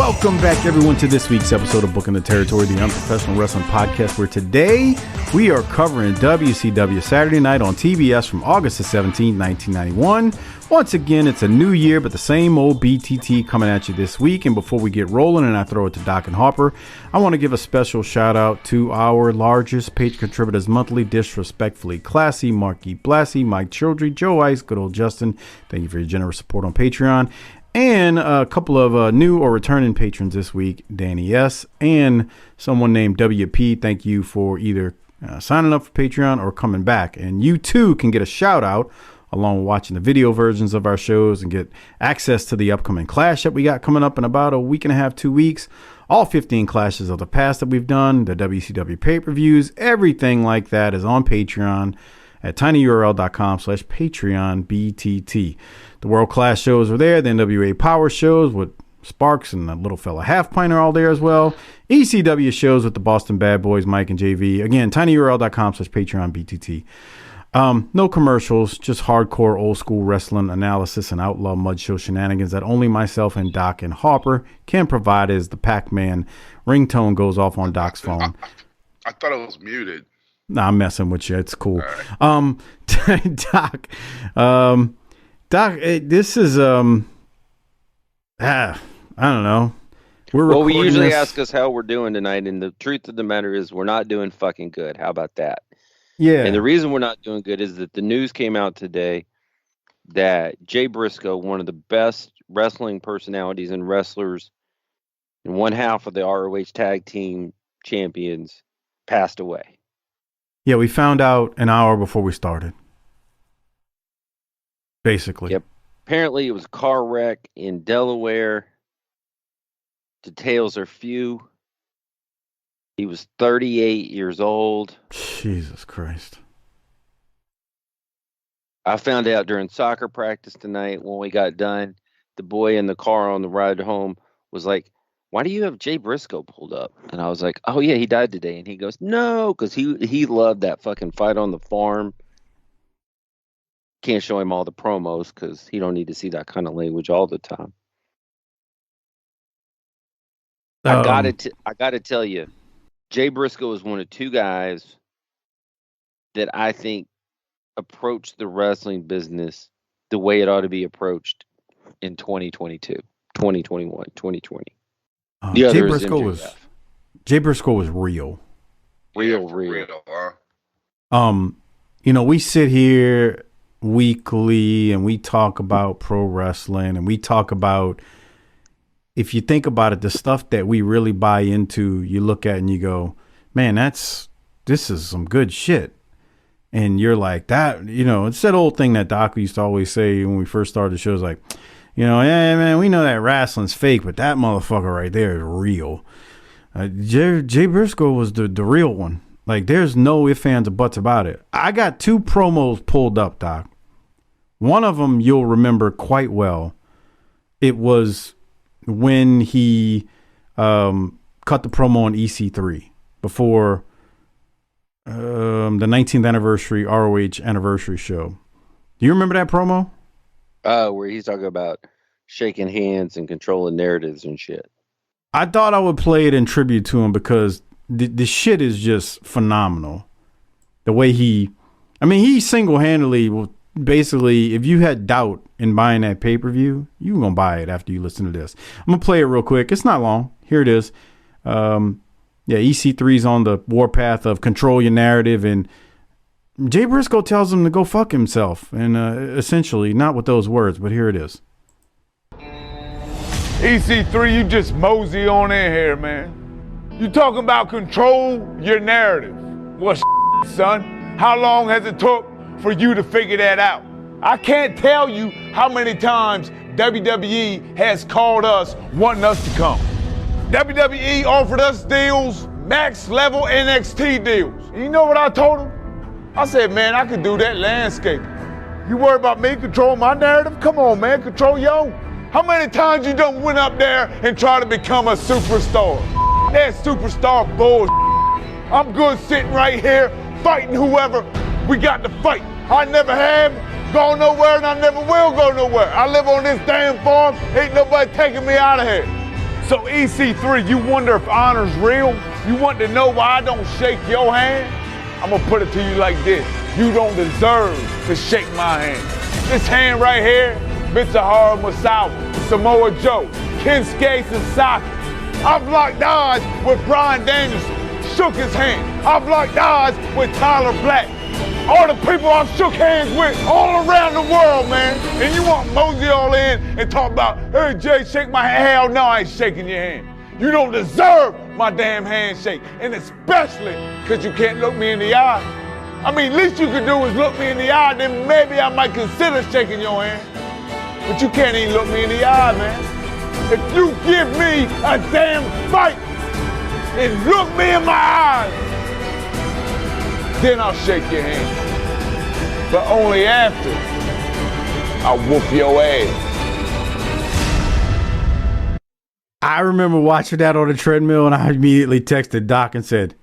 Welcome back, everyone, to this week's episode of Booking the Territory, the Unprofessional Wrestling Podcast, where today we are covering WCW Saturday Night on TBS from August the 17th, 1991. Once again, it's a new year, but the same old BTT coming at you this week. And before we get rolling and I throw it to Doc and Harper, I want to give a special shout out to our largest page contributors monthly, Disrespectfully Classy, Marky Blassie, Mike Childry, Joe Ice, good old Justin. Thank you for your generous support on Patreon. And a couple of new or returning patrons this week, Danny S. and someone named WP. Thank you for either signing up for Patreon or coming back. And you too can get a shout out along with watching the video versions of our shows and get access to the upcoming clash that we got coming up in about a week and a half, 2 weeks. All 15 clashes of the past that we've done, the WCW pay-per-views, everything like that is on Patreon at tinyurl.com/PatreonBTT. The world class shows are there. The NWA Power shows with Sparks and the little fella Half Pint are all there as well. ECW shows with the Boston Bad Boys, Mike and JV. Again, tinyurl.com/PatreonBTT. No commercials, just hardcore old school wrestling analysis and outlaw mud show shenanigans that only myself and Doc and Harper can provide as the Pac-Man ringtone goes off on Doc's phone. I thought it was muted. Nah, I'm messing with you. It's cool. Right. Doc, this is I don't know. We usually ask us how we're doing tonight, and the truth of the matter is we're not doing fucking good. How about that? Yeah. And the reason we're not doing good is that the news came out today that Jay Briscoe, one of the best wrestling personalities and wrestlers, and one half of the ROH Tag Team Champions, passed away. Yeah, we found out an hour before we started. Basically. Yep. Apparently, it was a car wreck in Delaware. Details are few. He was 38 years old. Jesus Christ. I found out during soccer practice tonight when we got done, the boy in the car on the ride home was like, "Why do you have Jay Briscoe pulled up?" And I was like, "Oh, yeah, he died today." And he goes, "No," because he loved that fucking fight on the farm. Can't show him all the promos because he don't need to see that kind of language all the time. I gotta tell you, Jay Briscoe is one of two guys that I think approached the wrestling business the way it ought to be approached in 2022, 2021, 2020. Jay Briscoe was real. Real. Huh? We sit here weekly and we talk about pro wrestling and we talk about, if you think about it, the stuff that we really buy into, you look at and you go, man, this is some good shit. And you're like, that, it's that old thing that Doc used to always say when we first started the show, is like, yeah, man, we know that wrestling's fake, but that motherfucker right there is real. Jay Briscoe was the real one. Like, there's no ifs, ands, or buts about it. I got 2 promos pulled up, Doc. One of them you'll remember quite well. It was when he cut the promo on EC3 before the 19th anniversary ROH anniversary show. Do you remember that promo? Where he's talking about shaking hands and controlling narratives and shit. I thought I would play it in tribute to him because the shit is just phenomenal. The way he single-handedly, basically, if you had doubt in buying that pay-per-view, you were going to buy it after you listen to this. I'm going to play it real quick. It's not long. Here it is. EC3's on the warpath of control your narrative, and Jay Briscoe tells him to go fuck himself. And essentially, not with those words, but here it is. EC3, you just mosey on in here, man. You talking about control your narrative. Well, son, how long has it took for you to figure that out? I can't tell you how many times WWE has called us wanting us to come. WWE offered us deals, max level NXT deals. And you know what I told them? I said, man, I could do that landscaping. You worry about me controlling my narrative? Come on, man, control your own. How many times you done went up there and tried to become a superstar? That superstar bullshit. I'm good sitting right here, fighting whoever we got to fight. I never have gone nowhere and I never will go nowhere. I live on this damn farm, ain't nobody taking me out of here. So EC3, you wonder if honor's real? You want to know why I don't shake your hand? I'm gonna put it to you like this. You don't deserve to shake my hand. This hand right here, Mitsuharu Misawa, Samoa Joe, Kensuke Sasaki. I've locked eyes with Bryan Danielson, shook his hand. I've locked eyes with Tyler Black. All the people I've shook hands with all around the world, man. And you want mosey all in and talk about, hey, Jay, shake my hand. Hell no, I ain't shaking your hand. You don't deserve my damn handshake. And especially because you can't look me in the eye. I mean, least you could do is look me in the eye, then maybe I might consider shaking your hand. But you can't even look me in the eye, man. If you give me a damn fight and look me in my eyes, then I'll shake your hand. But only after I whoop your ass. I remember watching that on the treadmill, and I immediately texted Doc and said,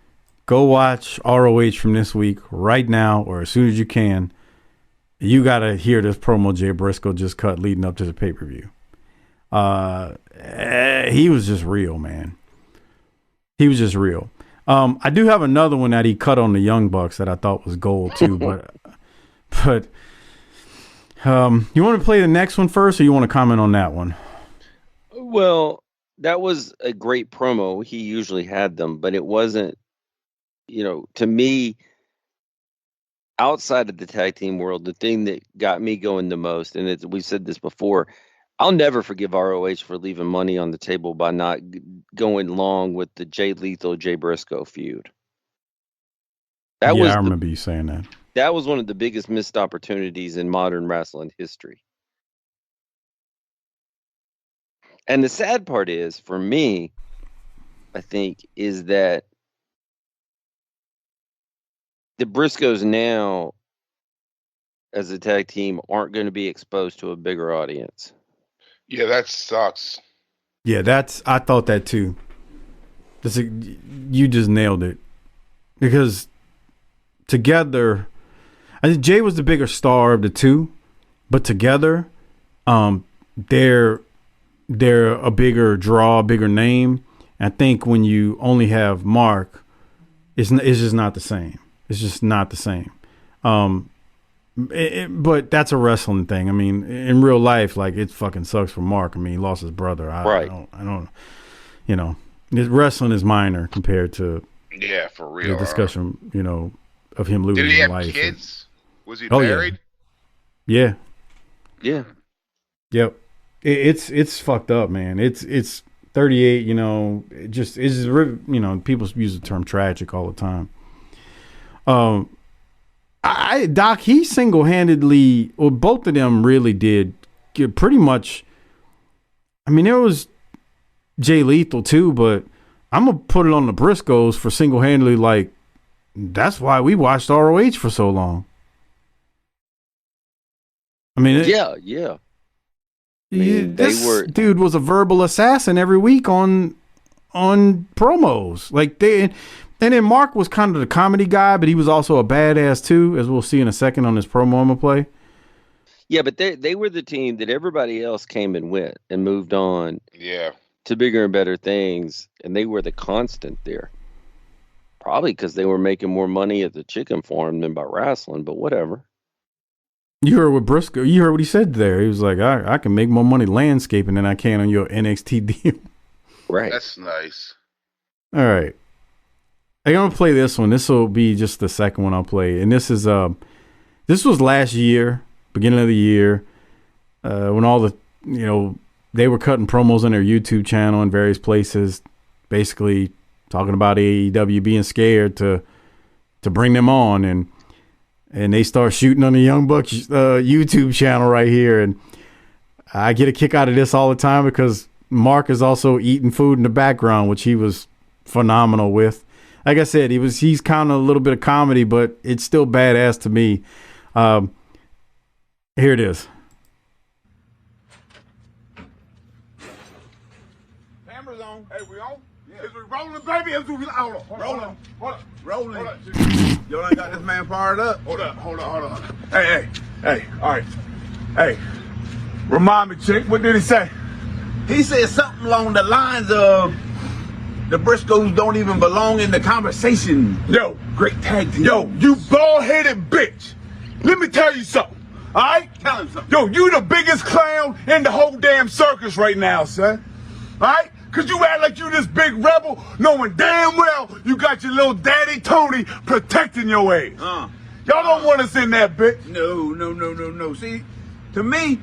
go watch ROH from this week right now or as soon as you can. You got to hear this promo Jay Briscoe just cut leading up to the pay-per-view. He was just real, man. He was just real. I do have another one that he cut on the Young Bucks that I thought was gold too, but you want to play the next one first, or you want to comment on that one? Well, that was a great promo. He usually had them, but it wasn't, to me, outside of the tag team world, the thing that got me going the most, and we said this before, I'll never forgive ROH for leaving money on the table by not going long with the Jay Lethal, Jay Briscoe feud. I remember you saying that. That was one of the biggest missed opportunities in modern wrestling history. And the sad part is, for me, I think, is that the Briscoes now, as a tag team, aren't going to be exposed to a bigger audience. Yeah, that sucks. Yeah, I thought that too. You just nailed it. Because together, I think Jay was the bigger star of the two, but together, they're a bigger draw, a bigger name. And I think when you only have Mark, it's just not the same. It's just not the same. But that's a wrestling thing. I mean, in real life, like, it fucking sucks for Mark. I mean, he lost his brother. Right. I don't, wrestling is minor compared to for real. the discussion, of him losing his life. Did he have kids? Was he Oh, married? Yeah. Yeah. Yep. It's fucked up, man. It's 38. It's just people use the term tragic all the time. Doc, he single-handedly, or both of them really did get pretty much. I mean, there was Jay Lethal too, but I'm gonna put it on the Briscoes for single-handedly. Like, that's why we watched ROH for so long. I mean, yeah. This dude was a verbal assassin every week on promos. Like, and then Mark was kind of the comedy guy, but he was also a badass too, as we'll see in a second on this promo I'm gonna play. Yeah, but they were the team that everybody else came and went and moved on. Yeah. To bigger and better things, and they were the constant there. Probably because they were making more money at the chicken farm than by wrestling, but whatever. You heard what Briscoe. You heard what he said there. He was like, "I can make more money landscaping than I can on your NXT deal." Right. That's nice. All right. I'm gonna play this one. This will be just the second one I'll play, and this was last year, beginning of the year, when all the they were cutting promos on their YouTube channel in various places, basically talking about AEW being scared to bring them on, and they start shooting on the Young Bucks YouTube channel right here, and I get a kick out of this all the time because Mark is also eating food in the background, which he was phenomenal with. Like I said, he's kind of a little bit of comedy, but it's still badass to me. Here it is. Cameras on. Hey, we on? Yeah. Is we rolling, baby? Is we rolling? Rolling. Y'all ain't got this man fired up. Hold up. Hey. All right. Hey, remind me, chick. What did he say? He said something along the lines of the Briscoes don't even belong in the conversation. Yo, Great tag team. yo, you bald-headed bitch. Let me tell you something, all right? Tell him something. Yo, you the biggest clown in the whole damn circus right now, son. All right? Because you act like you this big rebel, knowing damn well you got your little daddy Tony protecting your ass. Y'all don't want us in that bitch. No. See, to me,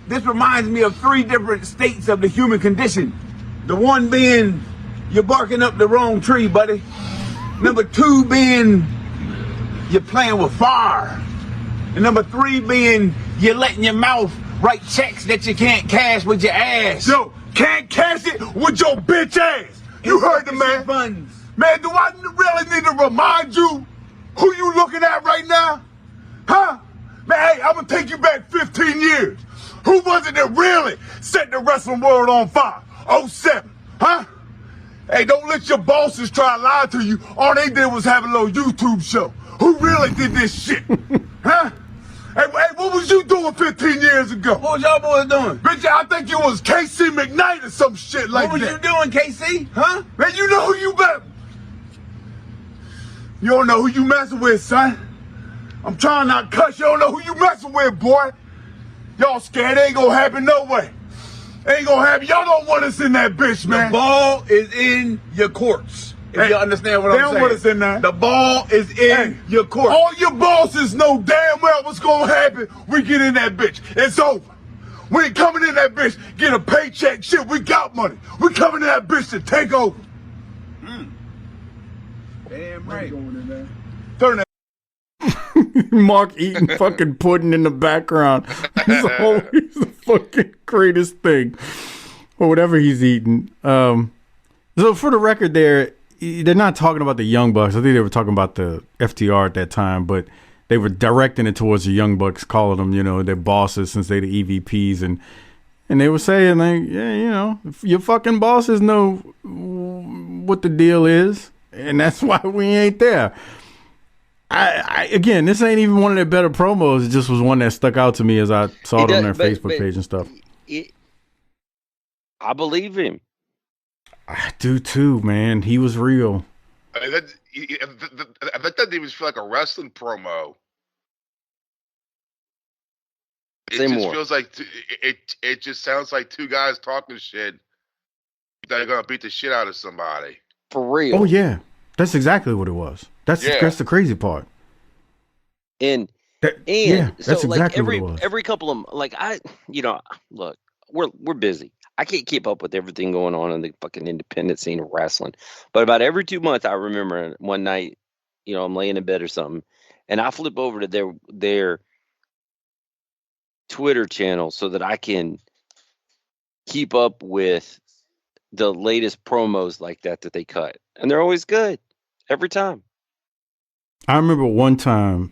this reminds me of 3 different states of the human condition. The one being you're barking up the wrong tree, buddy. Number 2 being you're playing with fire. And number 3 being you're letting your mouth write checks that you can't cash with your ass. Yo, can't cash it with your bitch ass. You heard the man. Buns. Man, do I really need to remind you who you looking at right now? Huh? Man, hey, I'm gonna take you back 15 years. Who was it that really set the wrestling world on fire? 07, huh? Hey, don't let your bosses try to lie to you. All they did was have a little YouTube show. Who really did this shit? Huh? Hey, what was you doing 15 years ago? What was y'all boys doing? Bitch, I think you was KC McKnight or some shit like that. What was you doing, KC? Huh? Man, you know who you You don't know who you messing with, son. I'm trying not to cuss. You don't know who you messing with, boy. Y'all scared. It ain't gonna happen no way. Ain't gonna happen. Y'all don't want us in that bitch, man. The ball is in your courts. If you understand what I'm saying. They don't want us in there. The ball is in your court. All your bosses know damn well what's gonna happen. We get in that bitch. It's over. We ain't coming in that bitch, get a paycheck. Shit, we got money. We coming in that bitch to take over. Damn right. Turn that. Mark eating fucking pudding in the background. He's always the fucking greatest thing. Or whatever he's eating. So for the record they're not talking about the Young Bucks. I think they were talking about the FTR at that time, but they were directing it towards the Young Bucks, calling them, their bosses since they're the EVPs. And they were saying, like, yeah, your fucking bosses know what the deal is. And that's why we ain't there. Again, this ain't even one of their better promos. It just was one that stuck out to me as I saw it on their Facebook page and stuff. I believe him. I do too, man. He was real. That doesn't even feel like a wrestling promo. It just feels like it just sounds like 2 guys talking shit that are gonna beat the shit out of somebody. For real. Oh yeah, that's exactly what it was. That's the crazy part. And that's so exactly like what it was. every couple of like look, we're busy. I can't keep up with everything going on in the fucking independent scene of wrestling. But about every 2 months, I remember one night, I'm laying in bed or something, and I flip over to their Twitter channel so that I can keep up with the latest promos like that they cut. And they're always good. Every time. I remember one time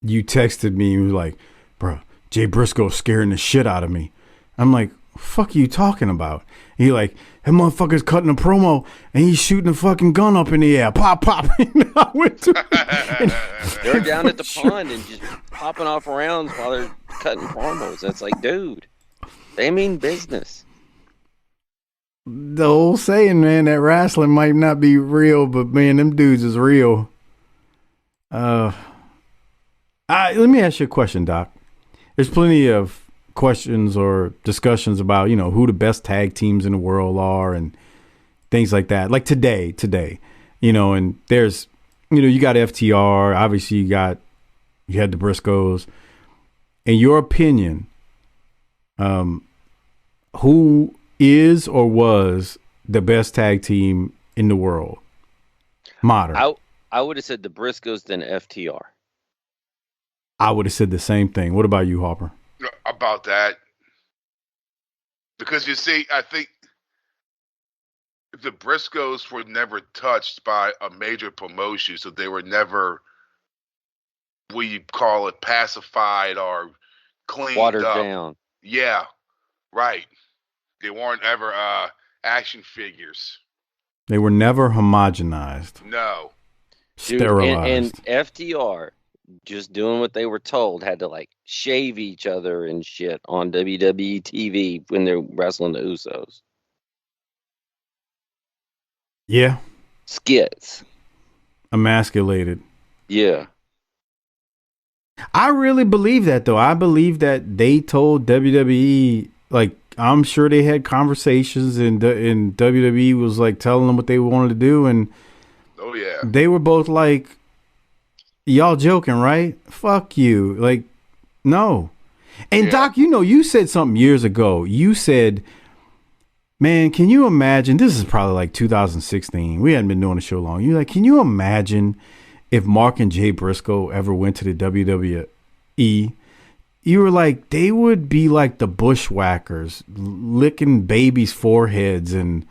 you texted me and you were like, bro, Jay Briscoe scaring the shit out of me. I'm like, fuck are you talking about? And he like, that motherfucker's cutting a promo and he's shooting a fucking gun up in the air. Pop, pop. And I went to they're down at the pond and just popping off rounds while they're cutting promos. That's like, dude, they mean business. The old saying, man, that wrestling might not be real, but man, them dudes is real. Let me ask you a question, Doc. There's plenty of questions or discussions about, who the best tag teams in the world are and things like that. Like today, and there's, you got FTR, obviously you had the Briscoes. In your opinion, who is or was the best tag team in the world? Modern. I would have said the Briscoes then FTR. I would have said the same thing. What about you, Harper? About that. Because you see, I think the Briscoes were never touched by a major promotion, so they were never, we call it, pacified or cleaned watered up. Down. Yeah, right. They weren't ever action figures. They were never homogenized. No. Dude, Sterilized. and FTR, just doing what they were told, had to like shave each other and shit on WWE TV when they're wrestling the Usos. Yeah. Skits. Emasculated. Yeah. I really believe that, though. I believe that they told WWE, like, I'm sure they had conversations and WWE was like telling them what they wanted to do. And oh, yeah. They were both like, y'all joking, right? Fuck you. Like, no. And yeah. Doc, you know, you said something years ago. You said, man, can you imagine? This is probably like 2016. We hadn't been doing the show long. You're like, can you imagine if Mark and Jay Briscoe ever went to the WWE? You were like, they would be like the bushwhackers, licking babies' foreheads, and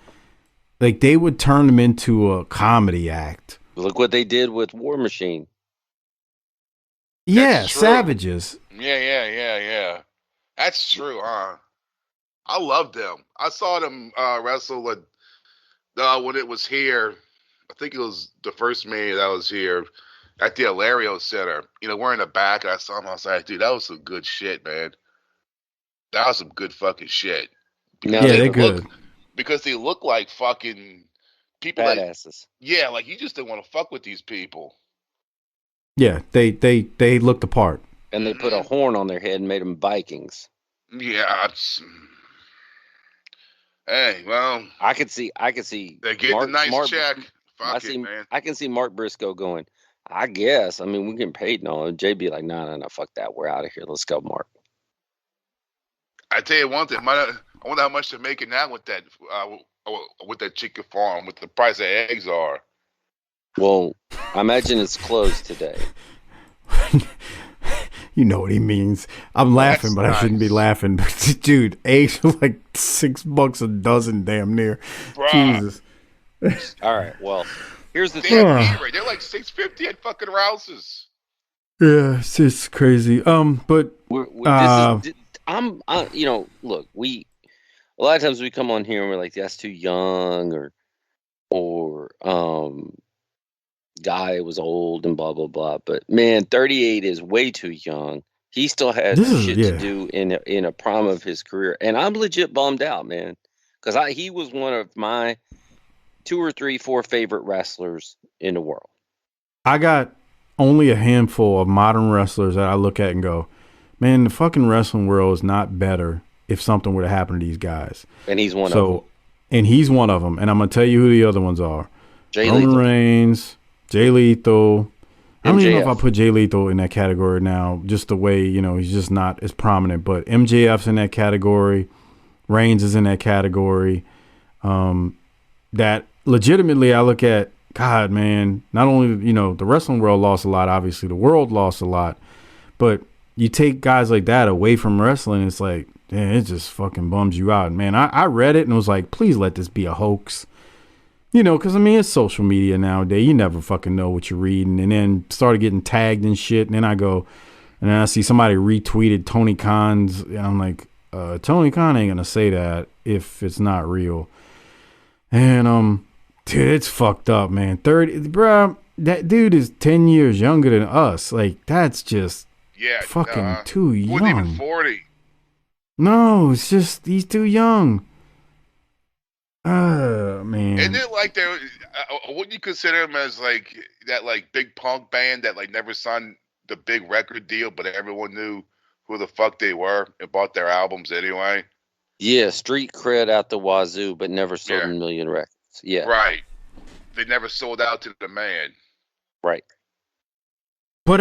like they would turn them into a comedy act. Look what they did with War Machine. Yeah, savages. Yeah. That's true, huh? I love them. I saw them wrestle when it was here. I think it was the first Mania that was here at the Hilario Center. You know, we're in the back. And I saw them. I was like, dude, that was some good shit, man. That was some good fucking shit. Yeah, they're good. Because they look like fucking people. Badasses. Yeah, like you just didn't want to fuck with these people. Yeah, they looked the part. And they put a horn on their head and made them Vikings. Yeah. Hey, well, I could see. They get the nice check. Fuck it, man. I can see Mark Briscoe going, I guess. I mean, we're getting paid and all. And Jay be like, no, fuck that. We're out of here. Let's go, Mark. I tell you one thing. I wonder how much they're making now with that chicken farm, with the price of eggs are. Well, I imagine it's closed today. You know what he means. I'm laughing, but nice. I shouldn't be laughing. Dude, eggs are like $6 a dozen, damn near. Bruh. Jesus. All right, well, here's the thing. They're like $6.50 at fucking Rouse's. Yeah, it's just crazy. But you know, look, a lot of times we come on here and we're like, that's too young, or guy was old and blah blah blah. But man, 38 is way too young. He still has shit to do in a prime of his career, and I'm legit bummed out, man, because he was one of my 2 or 3, 4 favorite wrestlers in the world. I got only a handful of modern wrestlers that I look at and go, man, the fucking wrestling world is not better if something were to happen to these guys. And he's one of them. And he's one of them. And I'm gonna tell you who the other ones are: Roman Reigns, Jay Lethal. I don't even know if I put Jay Lethal in that category now, just the way, you know, he's just not as prominent. But MJF's in that category. Reigns is in that category. That legitimately I look at, God, man, not only, you know, the wrestling world lost a lot, obviously the world lost a lot, but you take guys like that away from wrestling, it's like, man, it just fucking bums you out. Man, I read it and was like, please let this be a hoax. You know, because, I mean, it's social media nowadays. You never fucking know what you're reading. And then started getting tagged and shit. And then I go, and then I see somebody retweeted Tony Khan's. And I'm like, Tony Khan ain't going to say that if it's not real. And, dude, it's fucked up, man. 30, bro, that dude is 10 years younger than us. Like, that's just fucking too young. Wasn't even 40. No, it's just, he's too young. Man. And then, like, wouldn't you consider him as like that, like, big punk band that like never signed the big record deal, but everyone knew who the fuck they were and bought their albums anyway? Yeah, street cred out the wazoo, but never sold a million records. Yeah, right. They never sold out to the man. Right. But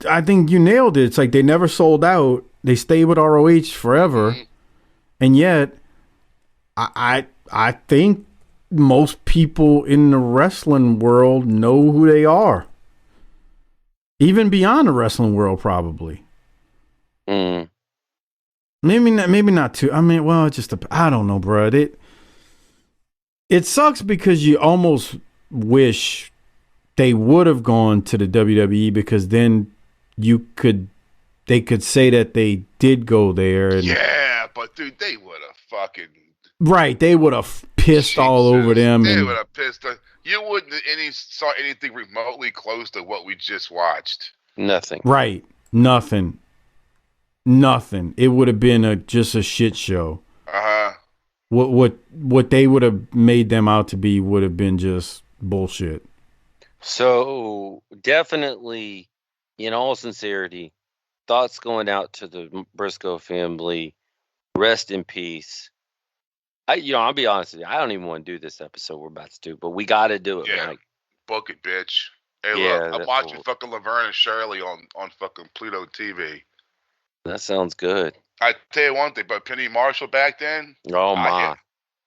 I think you nailed it. It's like they never sold out. They stayed with ROH forever, and yet. I think most people in the wrestling world know who they are. Even beyond the wrestling world, probably. Maybe not too. I mean, well, it's just I don't know, bro. It sucks because you almost wish they would have gone to the WWE, because then they could say that they did go there. And, yeah, but dude, they would have fucking. Right, they would have pissed all over them. They And would have pissed. You wouldn't saw anything remotely close to what we just watched. Nothing. right, nothing. It would have been just a shit show. What they would have made them out to be would have been just bullshit. So definitely, in all sincerity, thoughts going out to the Briscoe family. Rest in peace. I'll be honest with you. I don't even want to do this episode we're about to do, but we got to do it. Yeah, Mike. book it, bitch. Hey, Yeah, look, I'm that's watching cool. fucking Laverne and Shirley on fucking Pluto TV. That sounds good. I tell you one thing, but Penny Marshall back then, Oh my!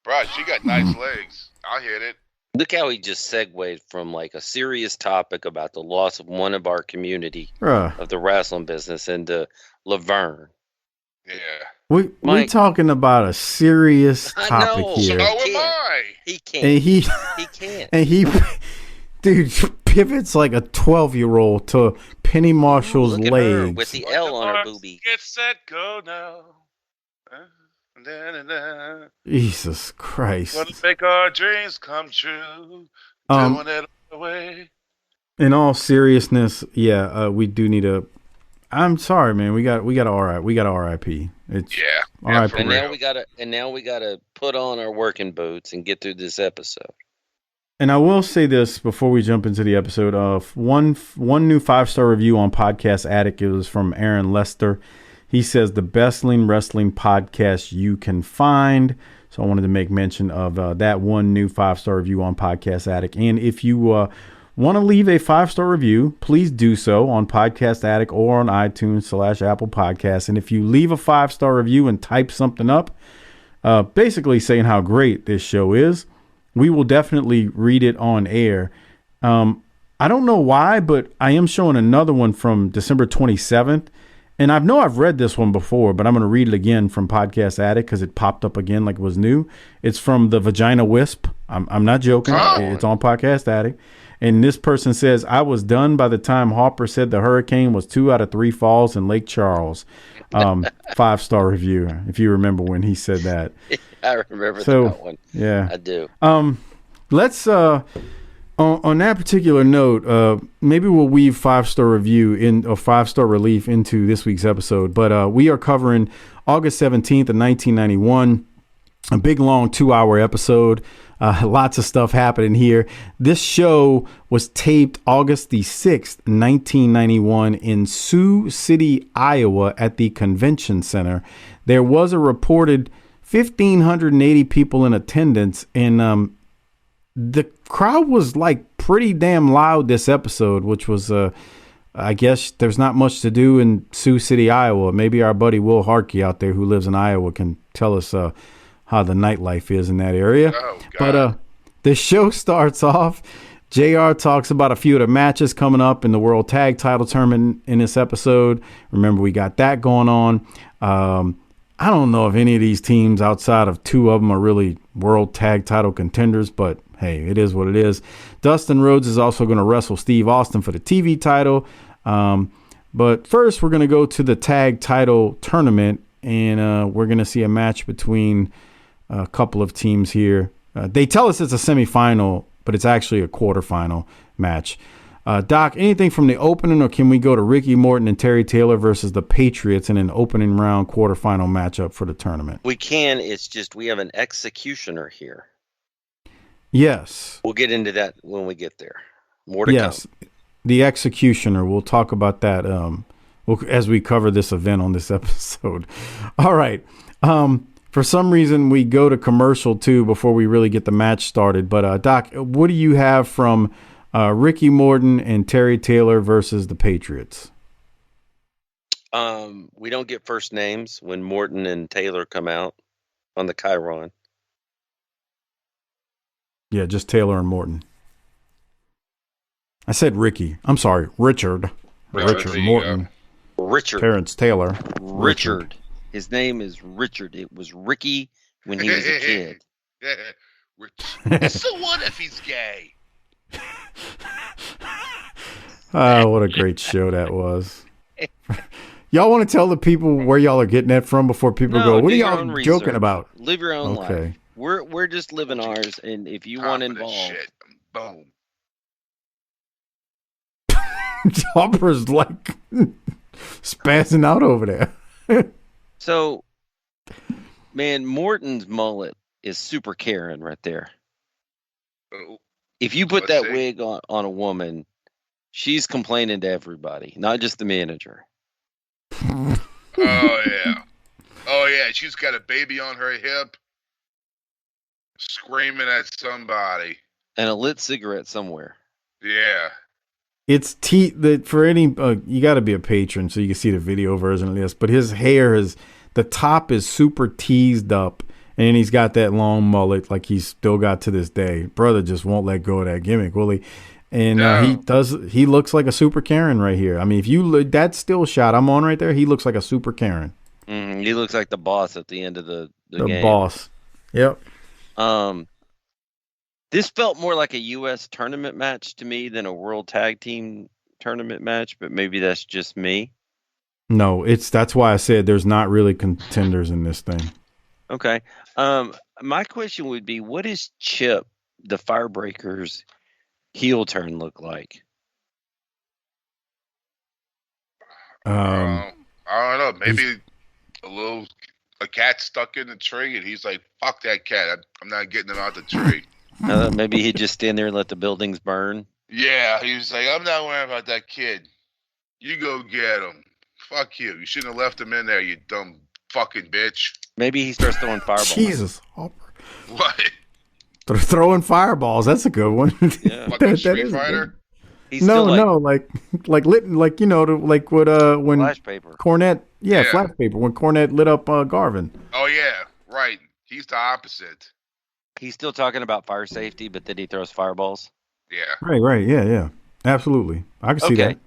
bro, she got nice legs. I hit it. Look how he just segued from like a serious topic about the loss of one of our community Bruh. of the wrestling business into Laverne. Yeah. We Mike. talking about a serious I topic know. here. So am can't. I. He can't. And he can't. and he dude pivots like a 12-year-old to Penny Marshall's Look at her legs. with the L on her boobie. Get set, go now. Da-da-da. Jesus Christ. Gonna make our dreams come true. Um, Doing it all the way. In all seriousness, yeah, we do need a. I'm sorry, man. We got RIP. It's Yeah. RIP. for And real. now we gotta put on our working boots and get through this episode. And I will say this before we jump into the episode. One new 5-star review on Podcast Addict. It was from Aaron Lester. He says the best lean wrestling podcast you can find. So I wanted to make mention of that one new 5-star review on Podcast Addict. And if you want to leave a 5-star review, please do so on Podcast Addict or on iTunes/Apple Podcasts. And if you leave a 5-star review and type something up, basically saying how great this show is, we will definitely read it on air. I don't know why, but I am showing another one from December 27th. And I know I've read this one before, but I'm going to read it again from Podcast Addict because it popped up again like it was new. It's from the Vagina Wisp. I'm not joking. It's on Podcast Addict. And this person says, I was done by the time Harper said the hurricane was 2 out of 3 falls in Lake Charles. 5-star review, if you remember when he said that. I remember So, that one. Yeah. I do. Let's on that particular note, maybe we'll weave 5-star review in or 5-star relief into this week's episode. But we are covering August 17th of 1991, a big long 2-hour episode. Lots of stuff happening here. This show was taped August the 6th, 1991 in Sioux City, Iowa at the Convention Center. There was a reported 1,580 people in attendance, and the crowd was like pretty damn loud this episode, which was, I guess there's not much to do in Sioux City, Iowa. Maybe our buddy Will Harkey out there who lives in Iowa can tell us how the nightlife is in that area. Oh, God. But the show starts off. JR talks about a few of the matches coming up in the World Tag Title Tournament in this episode. Remember, we got that going on. I don't know if any of these teams outside of 2 of them are really World Tag Title contenders, but hey, it is what it is. Dustin Rhodes is also going to wrestle Steve Austin for the TV title. But first, we're going to go to the Tag Title Tournament, and we're going to see a match between a couple of teams here. They tell us it's a semifinal, but it's actually a quarterfinal match. Doc, anything from the opening, or can we go to Ricky Morton and Terry Taylor versus the Patriots in an opening round quarterfinal matchup for the tournament? We can. It's just we have an executioner here. Yes. We'll get into that when we get there. More to come. The executioner. We'll talk about that as we cover this event on this episode. All right. For some reason, we go to commercial too before we really get the match started. But Doc, what do you have from Ricky Morton and Terry Taylor versus the Patriots? We don't get first names when Morton and Taylor come out on the Chiron. Yeah, just Taylor and Morton. I said Ricky. I'm sorry, Richard. Richard Morton. Richard. Terrence Taylor. Richard. His name is Richard. It was Ricky when he was a kid. So what if he's gay? Oh, what a great show that was. Y'all want to tell the people where y'all are getting that from before people go, what are y'all joking about? Live your own life. We're just living ours, and if you want Confident involved, shit. Boom. Harper's like spazzing out over there. So, man, Morton's mullet is super Karen right there. Oh, If you put Let's that see. wig on a woman, she's complaining to everybody, not just the manager. oh yeah. Oh yeah. She's got a baby on her hip, screaming at somebody. And a lit cigarette somewhere. Yeah. It's for any you got to be a patron so you can see the video version of this. But his hair the top is super teased up, and he's got that long mullet like he's still got to this day. Brother just won't let go of that gimmick, will he? And No. he looks like a super Karen right here. I mean, if you look, that still shot I'm on right there, he looks like a super Karen. He looks like the boss at the end of the game. Boss. Yep. This felt more like a U.S. tournament match to me than a World Tag Team tournament match, but maybe that's just me. No, that's why I said there's not really contenders in this thing. Okay. My question would be, what is Chip, the Firebreaker's heel turn look like? I don't know. Maybe a cat stuck in the tree, and he's like, "Fuck that cat! I'm not getting him out the tree." Maybe he'd just stand there and let the buildings burn. Yeah, he was like, "I'm not worrying about that kid. You go get him. Fuck you. You shouldn't have left him in there, you dumb fucking bitch." Maybe he starts throwing fireballs. Jesus, Harper. What? They're throwing fireballs. That's a good one. Yeah. Fucking Street Fighter? He's No, still like lit, like like what when flash paper. Cornette, Yeah. flash paper when Cornette lit up Garvin. Oh yeah, right. He's the opposite. He's still talking about fire safety, but then he throws fireballs. Yeah. Right, yeah, absolutely. I can see that.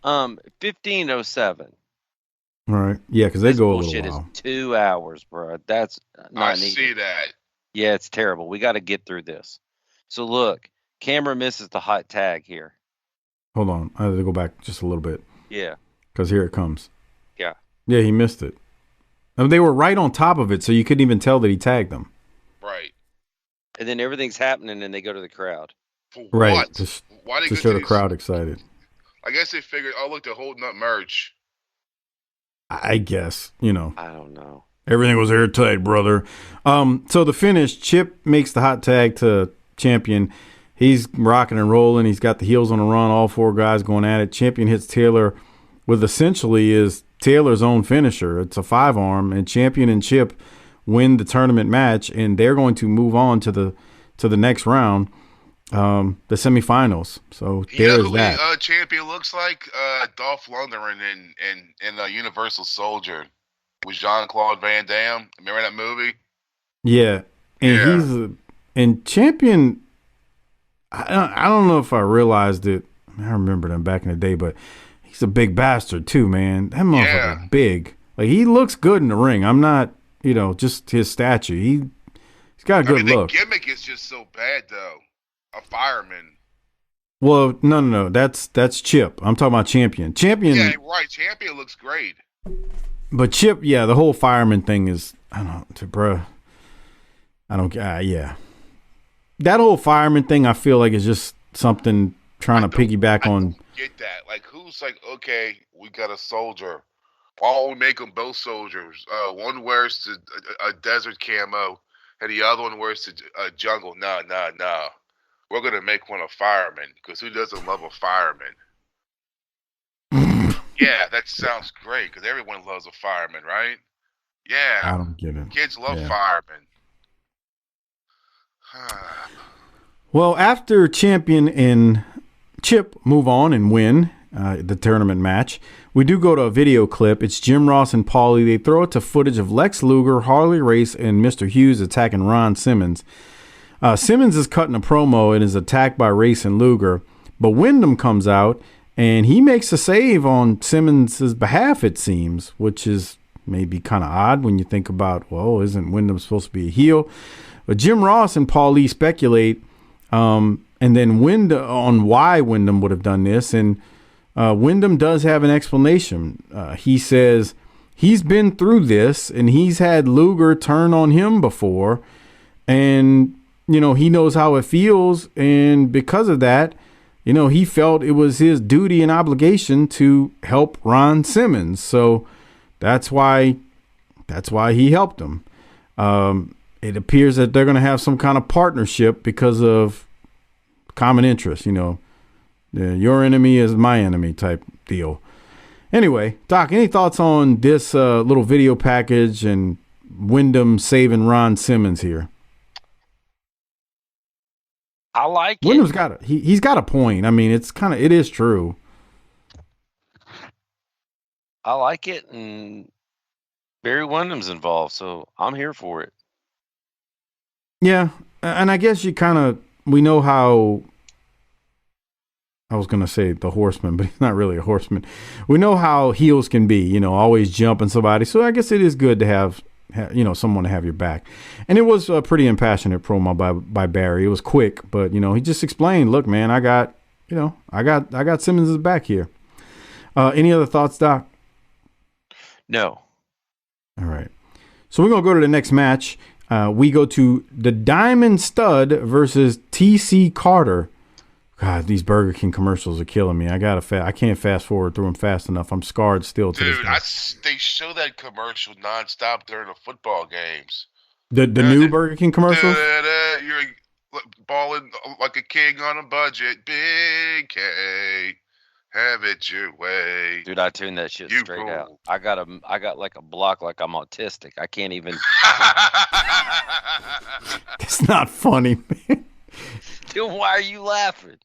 1507. All right, yeah, because they This go a bullshit little while. is 2 hours, bro. That's not I needed. see that. Yeah, it's terrible. We got to get through this. So look, camera misses the hot tag here. Hold on, I have to go back just a little bit Yeah. because here it comes. Yeah. Yeah, he missed it. I mean, they were right on top of it, so you couldn't even tell that he tagged them. Right. And then everything's happening, and they go to the crowd. For Right, what? just Why they to go show to the these- crowd excited. I guess they figured, oh look, they're holding up merch. I guess I don't know. everything was airtight, brother. So the finish, Chip makes the hot tag to Champion. He's rocking and rolling. He's got the heels on the run. All four guys going at it. Champion hits Taylor with essentially is Taylor's own finisher. It's a 5-arm, and Champion and Chip win the tournament match, and they're going to move on to the next round, the semifinals. So You know there's who that. Champion looks like? Dolph Lundgren in Universal Soldier with Jean-Claude Van Damme. Remember that movie? Yeah, and Yeah. and Champion. I don't know if I realized it. I remember them back in the day, but he's a big bastard too, man. That motherfucker's big. Like, he looks good in the ring. I'm not, just his stature. He's got a good look. The gimmick is just so bad, though. A fireman. Well, no. That's Chip. I'm talking about Champion. Champion. Yeah, right. Champion looks great. But Chip, yeah, the whole fireman thing is, I don't know, bruh. I don't, yeah. That whole fireman thing, I feel like is just something trying to piggyback on. Get that? Like, who's like, okay, we got a soldier. Why don't we make them both soldiers? One wears a desert camo, and the other one wears a jungle. No. We're gonna make one a fireman, because who doesn't love a fireman? Yeah, that sounds great, because everyone loves a fireman, right? Yeah. I don't get it. Kids love Yeah. firemen. Well, after Champion and Chip move on and win the tournament match, we do go to a video clip. It's Jim Ross and Paulie. They throw it to footage of Lex Luger, Harley Race, and Mr. Hughes attacking Ron Simmons. Simmons is cutting a promo and is attacked by Race and Luger, but Wyndham comes out and he makes a save on Simmons' behalf, it seems, which is maybe kind of odd when you think about, well, isn't Wyndham supposed to be a heel? But Jim Ross and Paulie speculate, and then on why Wyndham would have done this, and Wyndham does have an explanation. He says he's been through this, and he's had Luger turn on him before, and he knows how it feels, and because of that, he felt it was his duty and obligation to help Ron Simmons. So that's why he helped him. It appears that they're going to have some kind of partnership because of common interest, your enemy is my enemy type deal. Anyway, Doc, any thoughts on this little video package and Wyndham saving Ron Simmons here? I like it. Wyndham's he's got a point. I mean, it is true. I like it, and Barry Windham's involved, so I'm here for it. Yeah, and I guess we know how, I was going to say the horseman, but he's not really a horseman. We know how heels can be, always jumping somebody. So I guess it is good to have someone to have your back. And it was a pretty impassionate promo by Barry. It was quick, but he just explained, look, man, I got Simmons' back here. Any other thoughts, Doc? No. All right. So we're going to go to the next match. We go to the Diamond Stud versus TC Carter. God, these Burger King commercials are killing me. I can't fast forward through them fast enough. I'm scarred still to this day. They show that commercial nonstop during the football games. The new Burger King commercials? You're balling like a king on a budget. Big K, have it your way. Dude, I tuned that shit straight out. I got like a block like I'm autistic. I can't even. It's not funny, man. Dude, why are you laughing?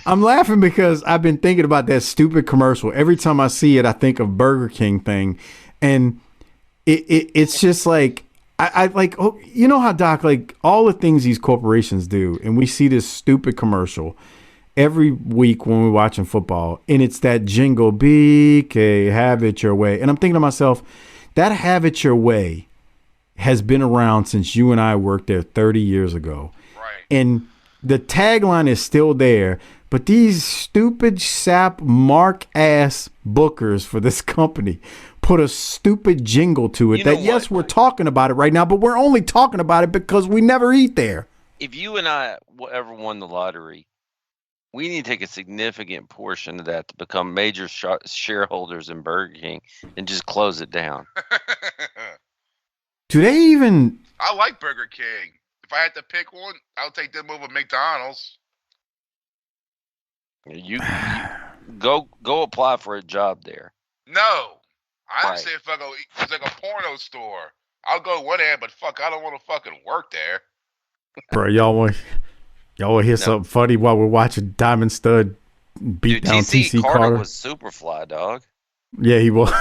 I'm laughing because I've been thinking about that stupid commercial. Every time I see it, I think of Burger King thing, and it's just like I like. Oh, you know how, Doc, like all the things these corporations do, and we see this stupid commercial every week when we're watching football, and it's that jingle, BK, have it your way, and I'm thinking to myself, that have it your way has been around since you and I worked there 30 years ago, right? And the tagline is still there, but these stupid sap mark ass bookers for this company put a stupid jingle to it yes, we're talking about it right now, but we're only talking about it because we never eat there. If you and I ever won the lottery, we need to take a significant portion of that to become major shareholders in Burger King and just close it down. Do they even... I like Burger King. If I had to pick one, I'll take them over McDonald's. You go apply for a job there. No. I didn't say it's like a porno store. I'll go one end, but fuck, I don't want to fucking work there. Bro, y'all want to hear something funny while we're watching Diamond Stud beat down TC Carter? Was super fly, dog. Yeah, he was.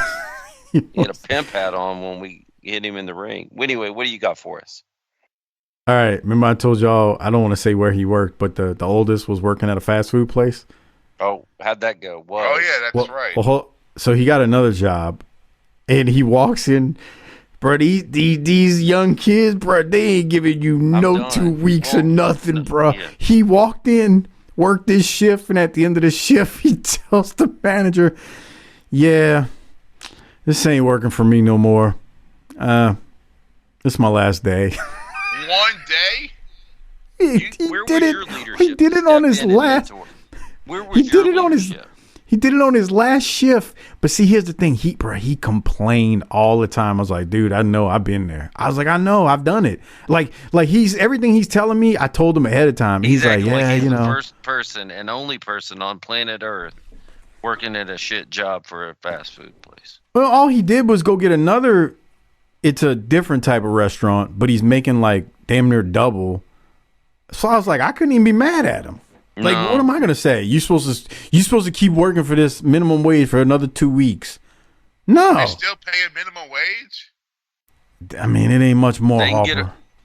He had a pimp hat on when we hit him in the ring. Anyway, what do you got for us? All right. Remember I told y'all, I don't want to say where he worked, but the oldest was working at a fast food place. Oh, how'd that go? Oh, yeah, that's right. Well, so he got another job, and he walks in. Bro, these young kids, bro, they ain't giving you no 2 weeks or nothing, bro. Yeah. He walked in, worked this shift, and at the end of the shift, he tells the manager, yeah, this ain't working for me no more. This is my last day. One day? He did it on his last. He did it on his last shift. But see, here's the thing. He complained all the time. I was like, dude, I know, I've been there. I was like, I know, I've done it. Like everything he's telling me, I told him ahead of time. He's like, yeah, he's the first person and only person on planet Earth working at a shit job for a fast food place. Well, all he did was go get another. It's a different type of restaurant, but he's making like damn near double. So I was like, I couldn't even be mad at him. Like, what am I gonna say? You supposed to keep working for this minimum wage for another 2 weeks? No, they still paying minimum wage. I mean, it ain't much more.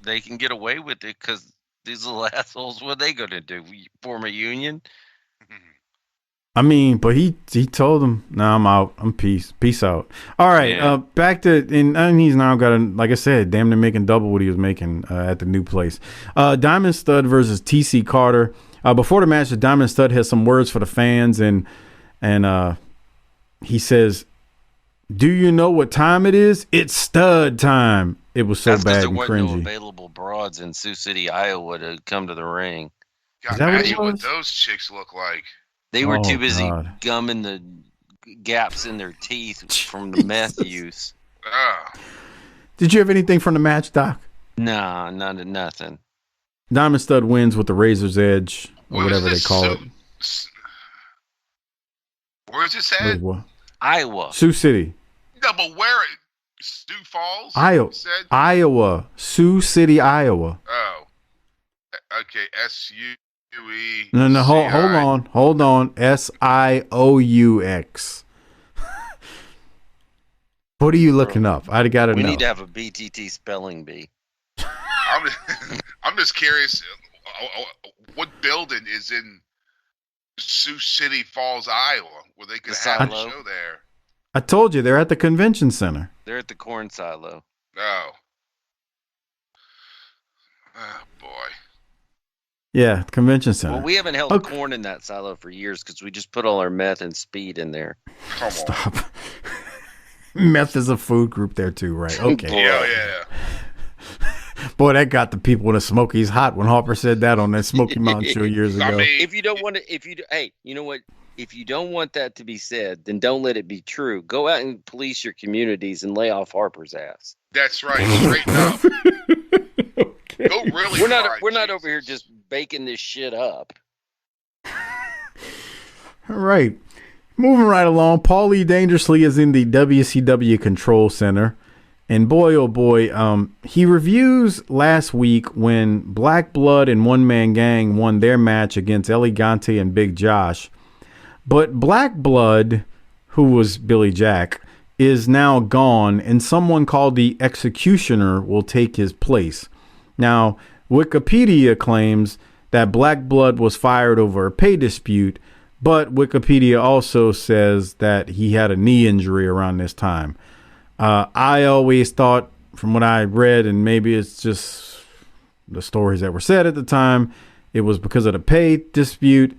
They can get away with it because these little assholes. What are they gonna do? Form a union? I mean, but he told them, "No, I'm out. I'm peace out." All right, yeah. Back to and he's now got like I said, damn near making double what he was making at the new place. Diamond Stud versus TC Carter. Before the match, the Diamond Stud has some words for the fans, and he says, "Do you know what time it is? It's stud time." it was so That's because bad there and wasn't no cringy. available broads in Sioux City, Iowa to come to the ring. God, Is that what it imagine what was? those chicks look like. They were Oh, too busy God. gumming the gaps in their teeth from the meth use. Ah, Did you have anything from the match, Doc? Nah, nothing. Diamond Stud wins with the Razor's Edge, or Where is whatever they this call it. Where is this Where's at? what? Iowa. Sioux City. No, but where? Sioux Falls? Iowa. you said? Iowa. Sioux City, Iowa. Oh. Okay, S-U-E. No, hold on. SIOUX. What are you looking up? I gotta We know. need to have a BTT spelling bee. I'm just curious, what building is in Sioux City Falls, Iowa, where they could The have a silo. show there? I told you they're at the convention center. They're at the corn silo. Oh. Oh, boy. Yeah, convention center. Well, we haven't held Okay. corn in that silo for years because we just put all our meth and speed in there. Come on. Stop. Meth is a food group there too, right? Okay. Yeah. Boy, that got the people in the Smokies hot when Harper said that on that Smoky Mountain show years ago. I mean, If you don't want to, hey, you know what? If you don't want that to be said, then don't let it be true. Go out and police your communities and lay off Harper's ass. that's right. Straighten up. Go really We're not hard, over here Jesus. just baking this shit up. All right. Moving right along, Paulie Dangerously is in the WCW Control Center. And boy, oh boy, he reviews last week when Black Blood and One Man Gang won their match against Elegante and Big Josh. But Black Blood, who was Billy Jack, is now gone, and someone called the Executioner will take his place. Now, Wikipedia claims that Black Blood was fired over a pay dispute, but Wikipedia also says that he had a knee injury around this time. I always thought, from what I read, and maybe it's just the stories that were said at the time, it was because of the pay dispute.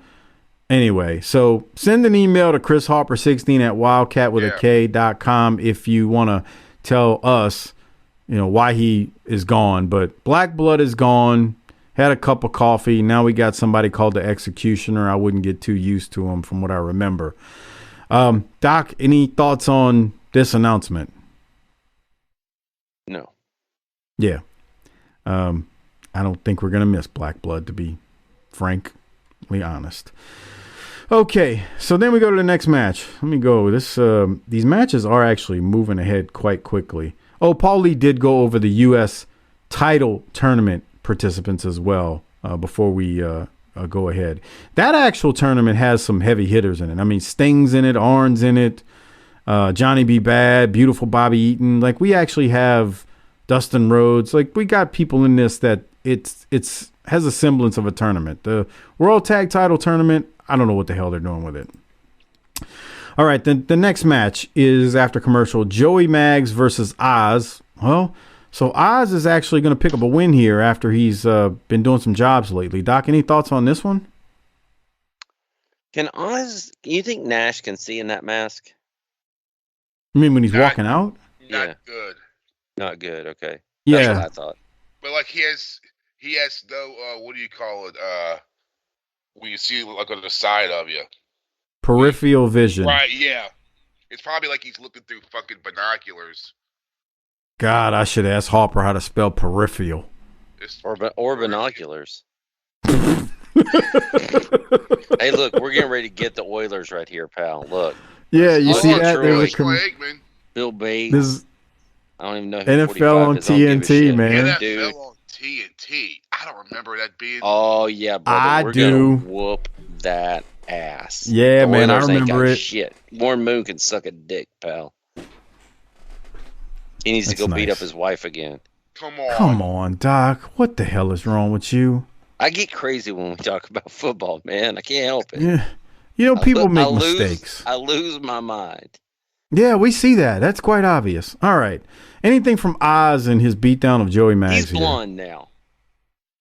Anyway, so send an email to chrisharper16 at wildcat.com if you want to tell us, why he is gone. But Black Blood is gone. Had a cup of coffee. Now we got somebody called the Executioner. I wouldn't get too used to him from what I remember. Doc, any thoughts on this announcement? No. Yeah. I don't think we're going to miss Black Blood, to be frankly honest. Okay, so then we go to the next match. Let me go. These matches are actually moving ahead quite quickly. Oh, Paulie did go over the U.S. title tournament participants as well before we go ahead. That actual tournament has some heavy hitters in it. I mean, Sting's in it, Arn's in it, Johnny B. Bad, Beautiful Bobby Eaton. Like, we actually have Dustin Rhodes. Like, we got people in this that it's has a semblance of a tournament. The World Tag Title Tournament, I don't know what the hell they're doing with it. All right, the next match is after commercial, Joey Maggs versus Oz. Well, so Oz is actually going to pick up a win here after he's been doing some jobs lately. Doc, any thoughts on this one? You think Nash can see in that mask? I mean, when he's walking out? Not good. Not good, okay. Yeah. That's what I thought. But like he has no what do you call it? When you see like on the side of you. Peripheral vision. Right, yeah. It's probably like he's looking through fucking binoculars. God, I should ask Harper how to spell peripheral. Or binoculars. Hey, look, we're getting ready to get the Oilers right here, pal. Look. Yeah, you see Oh, that? true. There's a Eggman. Bill Bates. this I don't even know who NFL 45 on is. I don't give a TNT, shit. man. NFL Dude. on TNT. I don't remember that being. Oh, yeah, brother. I We're do. gonna whoop that ass. Yeah, The man, I Oilers ain't remember got it. Shit. Warren Moon can suck a dick, pal. He needs That's to go beat nice. up his wife again. Come on. Doc. What the hell is wrong with you? I get crazy when we talk about football, man. I can't help it. Yeah. People make I lose- mistakes. I lose my mind. Yeah, we see that. That's quite obvious. All right. Anything from Oz and his beatdown of Joey Maggs He's here? blonde now.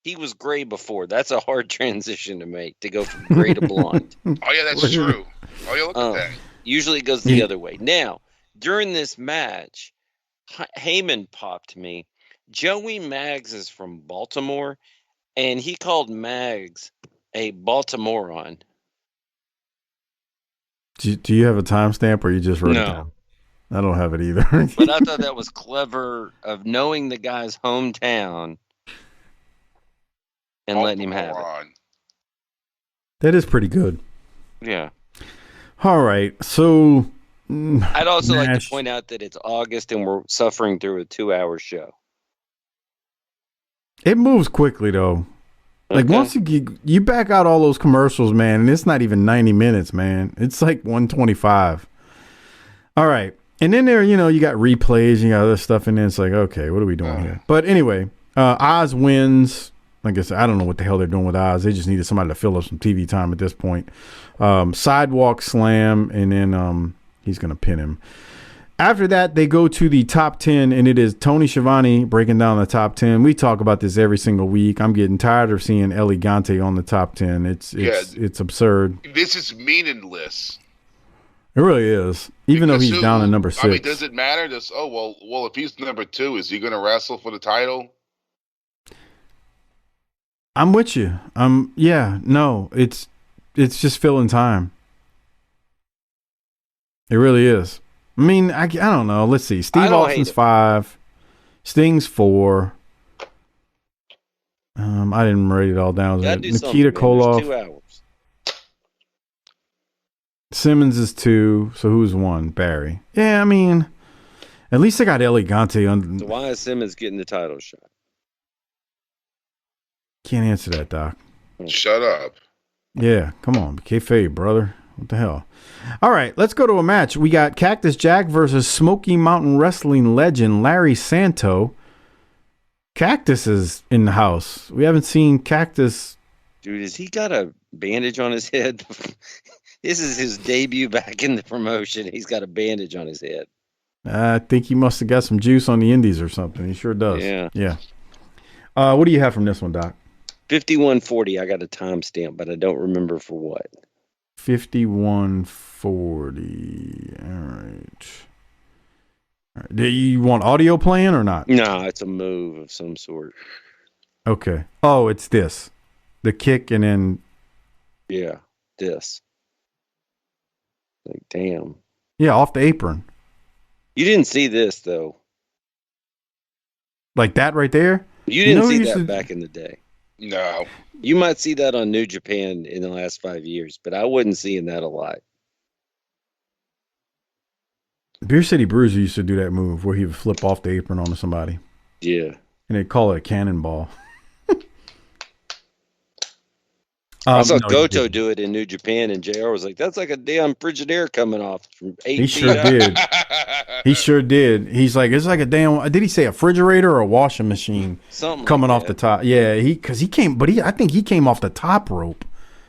He was gray before. That's a hard transition to make, to go from gray to blonde. Oh yeah, that's true. Oh yeah, look at that. Usually it goes the other way. Now, during this match, Heyman popped me Joey Maggs is from Baltimore, and he called Maggs a Baltimorean. Do you have a timestamp, or you just wrote it down? I don't have it either. But I thought that was clever of knowing the guy's hometown and letting him have it. That is pretty good. Yeah. All right. So I'd also like to point out that it's August and we're suffering through a 2-hour show. It moves quickly, though. Like, once you back out all those commercials, man, and it's not even 90 minutes, man. It's like 125. All right. And then there, you got replays, you got other stuff in there. It's like, okay, what are we doing here? But anyway, Oz wins. Like I said, I don't know what the hell they're doing with Oz. They just needed somebody to fill up some TV time at this point. Sidewalk slam, and then he's going to pin him. After that, they go to the top 10, and it is Tony Schiavone breaking down the top 10. We talk about this every single week. I'm getting tired of seeing Elegante on the top 10. It's absurd. This is meaningless. It really is. Even though he's down to number 6. I mean, does it matter? Well, if he's number 2, is he going to wrestle for the title? I'm with you. It's just filling time. It really is. I mean, I don't know. Let's see. Steve Austin's 5. Sting's 4. I didn't write it all down. Nikita Koloff. 2 hours. Simmons is 2. So who's 1? Barry. Yeah, I mean, at least I got Elegante on. So why is Simmons getting the title shot? Can't answer that, Doc. Shut up. Yeah, come on. Kayfabe, brother. What the hell? All right, let's go to a match. We got Cactus Jack versus Smoky Mountain Wrestling legend Larry Santo. Cactus is in the house. We haven't seen Cactus. Dude, has he got a bandage on his head? This is his debut back in the promotion. He's got a bandage on his head. I think he must have got some juice on the indies or something. He sure does. Yeah. What do you have from this one, Doc? 51:40. I got a timestamp, but I don't remember for what. 51:40. All right. Do you want audio playing or not? No, it's a move of some sort. Okay. Oh, it's this. The kick and then. Yeah, this. Like, damn. Yeah, off the apron. You didn't see this, though. Like that right there? You didn't see that back in the day. No. You might see that on New Japan in the last 5 years, but I wasn't seeing that a lot. Beer City Bruiser used to do that move where he would flip off the apron onto somebody. Yeah. And they'd call it a cannonball. I saw Goto do it in New Japan, and JR was like, that's like a damn Frigidaire coming off from 8 He sure did. He sure did. He's like, it's like a damn, did he say a refrigerator or a washing machine? Something coming like off the top. Yeah, I think he came off the top rope.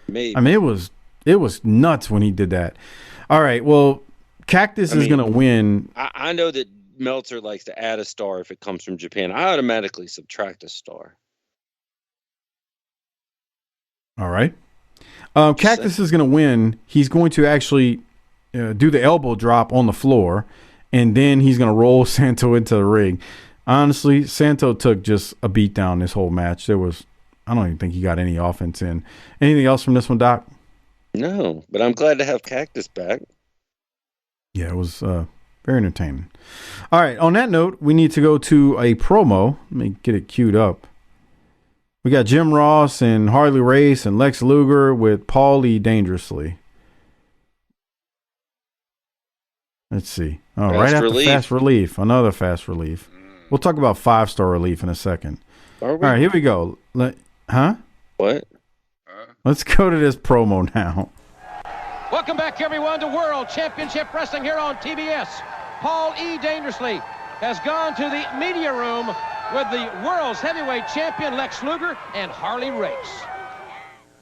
Maybe. I mean, it was nuts when he did that. All right, well, Cactus is going to win. I know that Meltzer likes to add a star if it comes from Japan. I automatically subtract a star. All right. Cactus is going to win. He's going to actually do the elbow drop on the floor, and then he's going to roll Santo into the ring. Honestly, Santo took just a beat down this whole match. I don't even think he got any offense in. Anything else from this one, Doc? No, but I'm glad to have Cactus back. Yeah, it was very entertaining. All right, on that note, we need to go to a promo. Let me get it queued up. We got Jim Ross and Harley Race and Lex Luger with Paulie Dangerously. Let's see. Oh, right after Fast Relief. Another Fast Relief. We'll talk about 5-star relief in a second. All right, here we go. Huh? What? Let's go to this promo now. Welcome back, everyone, to World Championship Wrestling here on TBS. Paul E. Dangerously has gone to the media room with the world's heavyweight champion, Lex Luger, and Harley Race.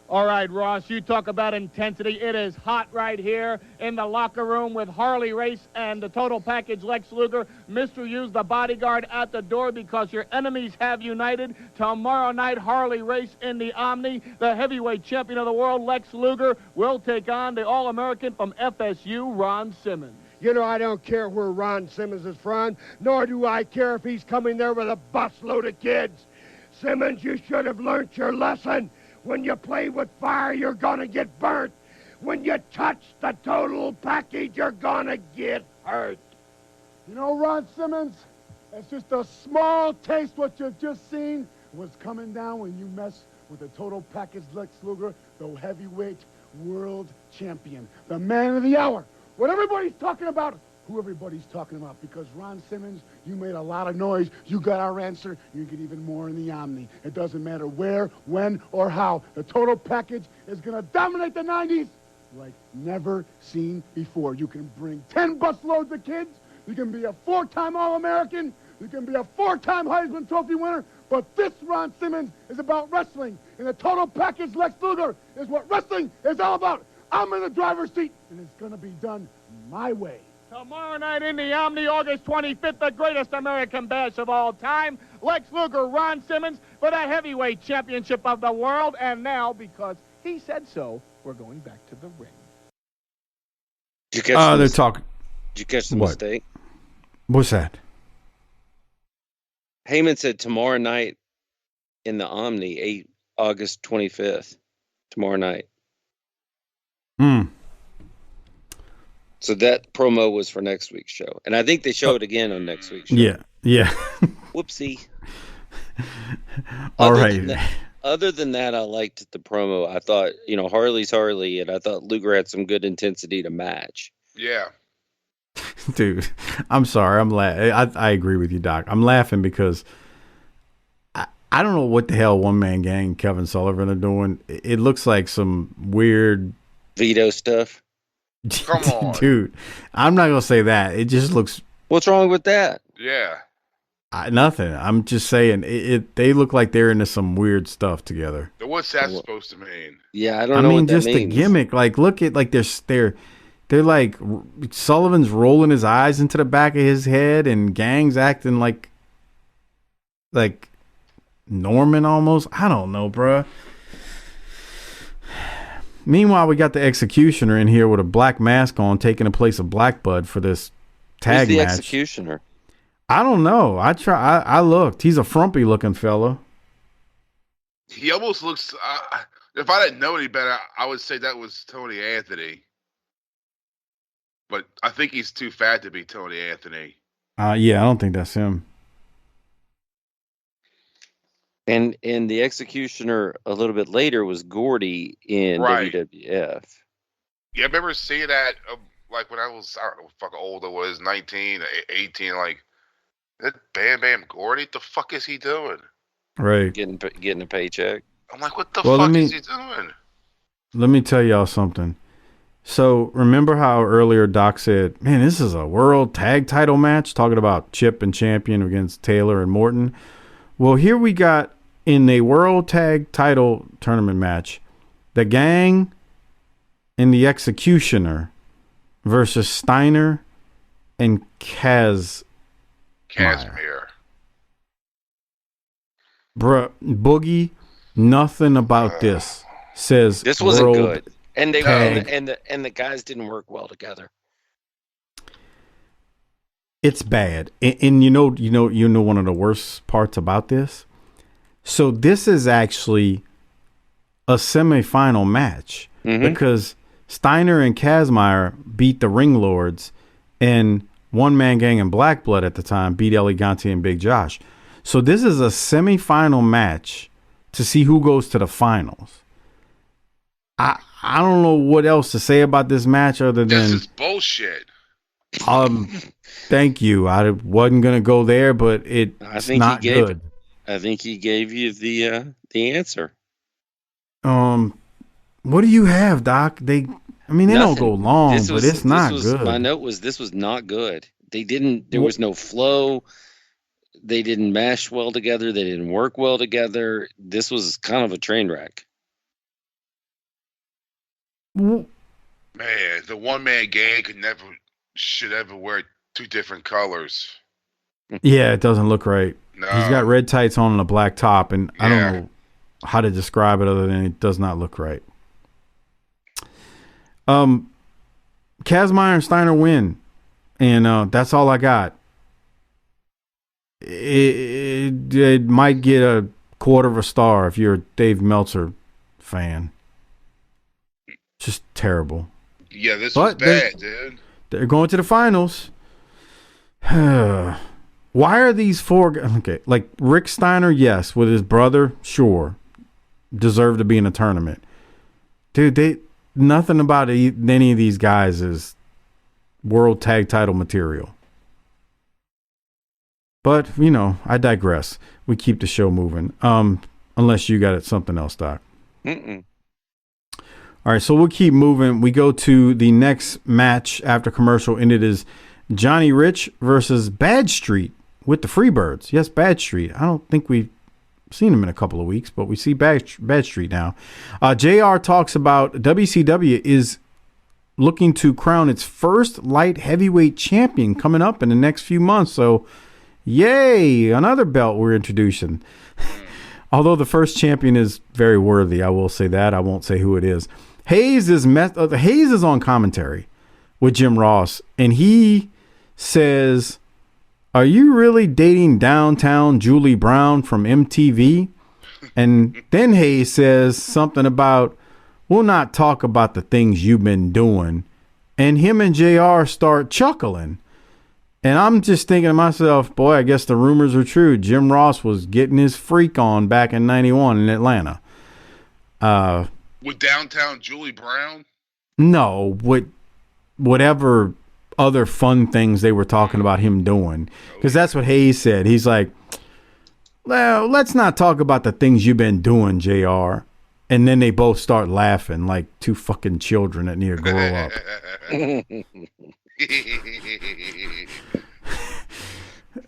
All right, Ross, you talk about intensity. It is hot right here in the locker room with Harley Race and the total package, Lex Luger. Mr. Hughes, the bodyguard at the door because your enemies have united. Tomorrow night, Harley Race in the Omni. The heavyweight champion of the world, Lex Luger, will take on the All-American from FSU, Ron Simmons. You know, I don't care where Ron Simmons is from, nor do I care if he's coming there with a busload of kids. Simmons, you should have learned your lesson. When you play with fire, you're gonna get burnt. When you touch the total package, you're gonna get hurt. You know, Ron Simmons, that's just a small taste what you've just seen was coming down when you mess with the total package Lex Luger, the heavyweight world champion, the man of the hour. What everybody's talking about, who everybody's talking about, because Ron Simmons, you made a lot of noise. You got our answer. You get even more in the Omni. It doesn't matter where, when, or how. The total package is going to dominate the 90s like never seen before. You can bring 10 busloads of kids. You can be a 4-time All-American. You can be a 4-time Heisman Trophy winner. But this Ron Simmons is about wrestling. And the total package Lex Luger is what wrestling is all about. I'm in the driver's seat, and it's going to be done my way. Tomorrow night in the Omni, August 25th, the greatest American bash of all time. Lex Luger, Ron Simmons for the heavyweight championship of the world. And now, because he said so, we're going back to the ring. Did you catch they're talking. Did you catch the What? mistake? What's that? Heyman said tomorrow night in the Omni, August 25th. Tomorrow night. So that promo was for next week's show. And I think they show it again on next week's show. Yeah. Whoopsie. All right. Other than that, I liked the promo. I thought, Harley's Harley, and I thought Luger had some good intensity to match. Yeah. Dude, I'm sorry. I agree with you, Doc. I'm laughing because I don't know what the hell One Man Gang Kevin Sullivan are doing. It looks like some weird Veto stuff. Come on. Dude, I'm not going to say that. It just looks... What's wrong with that? Yeah. Nothing. I'm just saying they look like they're into some weird stuff together. What's that supposed to mean? Yeah, I don't know what that just means. the gimmick. Like, look at, like, they're like, Sullivan's rolling his eyes into the back of his head, and Gang's acting like Norman almost. I don't know, bruh. Meanwhile, we got the Executioner in here with a black mask on, taking the place of Black Bud for this tag Who's the match. Executioner? I don't know. I looked. He's a frumpy looking fella. He almost looks. If I didn't know any better, I would say that was Tony Anthony. But I think he's too fat to be Tony Anthony. Yeah, I don't think that's him. And the Executioner a little bit later was Gordy in WWF. Yeah, I remember seeing that like when I was, I don't know what fucking old I was, 19, 18, like, that Bam Bam Gordy, what the fuck is he doing? Right. Getting a paycheck. I'm like, what the fuck is he doing? Let me tell y'all something. So remember how earlier Doc said, man, this is a world tag title match, talking about Chip and Champion against Taylor and Morton. Well, here we got in a world tag title tournament match, the Gang and the Executioner versus Steiner and Casimir. Bruh, Boogie, nothing about this says this wasn't world good. And they tag. and the guys didn't work well together. It's bad. And you know one of the worst parts about this? So this is actually a semifinal match because Steiner and Casimir beat the Ring Lords, and One Man Gang and Black Blood at the time beat Elegante and Big Josh. So this is a semifinal match to see who goes to the finals. I don't know what else to say about this match other than this is bullshit. Thank you. I wasn't gonna go there, but it's not good. I think he gave you the answer. What do you have, Doc? They don't go long, but it's not good. My note was this was not good. There was no flow. They didn't mash well together. They didn't work well together. This was kind of a train wreck. Man, the One Man Gang should ever wear two different colors. Yeah, it doesn't look right. No. He's got red tights on and a black top, and I don't know how to describe it other than it does not look right. Casimir and Steiner win. And that's all I got. It might get a quarter of a star if you're a Dave Meltzer fan. Just terrible. Yeah, this was bad, dude. They're going to the finals. Why are these four? Okay, like Rick Steiner, yes, with his brother, sure, deserve to be in a tournament. Dude, nothing about any of these guys is world tag title material. But, I digress. We keep the show moving. Unless you got something else, Doc. Mm-mm. All right, so we'll keep moving. We go to the next match after commercial, and it is Johnny Rich versus Bad Street with the Freebirds. Yes, Bad Street. I don't think we've seen him in a couple of weeks, but we see Bad Street now. JR talks about WCW is looking to crown its first light heavyweight champion coming up in the next few months. So, yay, another belt we're introducing. Although the first champion is very worthy, I will say that. I won't say who it is. Hayes is on commentary with Jim Ross, and he says, "Are you really dating downtown Julie Brown from MTV?" And then Hayes says something about, "We'll not talk about the things you've been doing." And him and JR start chuckling. And I'm just thinking to myself, boy, I guess the rumors are true. Jim Ross was getting his freak on back in '91 in Atlanta. With downtown Julie Brown? No, whatever other fun things they were talking about him doing. Because that's what Hayes said. He's like, well, let's not talk about the things you've been doing, JR. And then they both start laughing like two fucking children that need to grow up.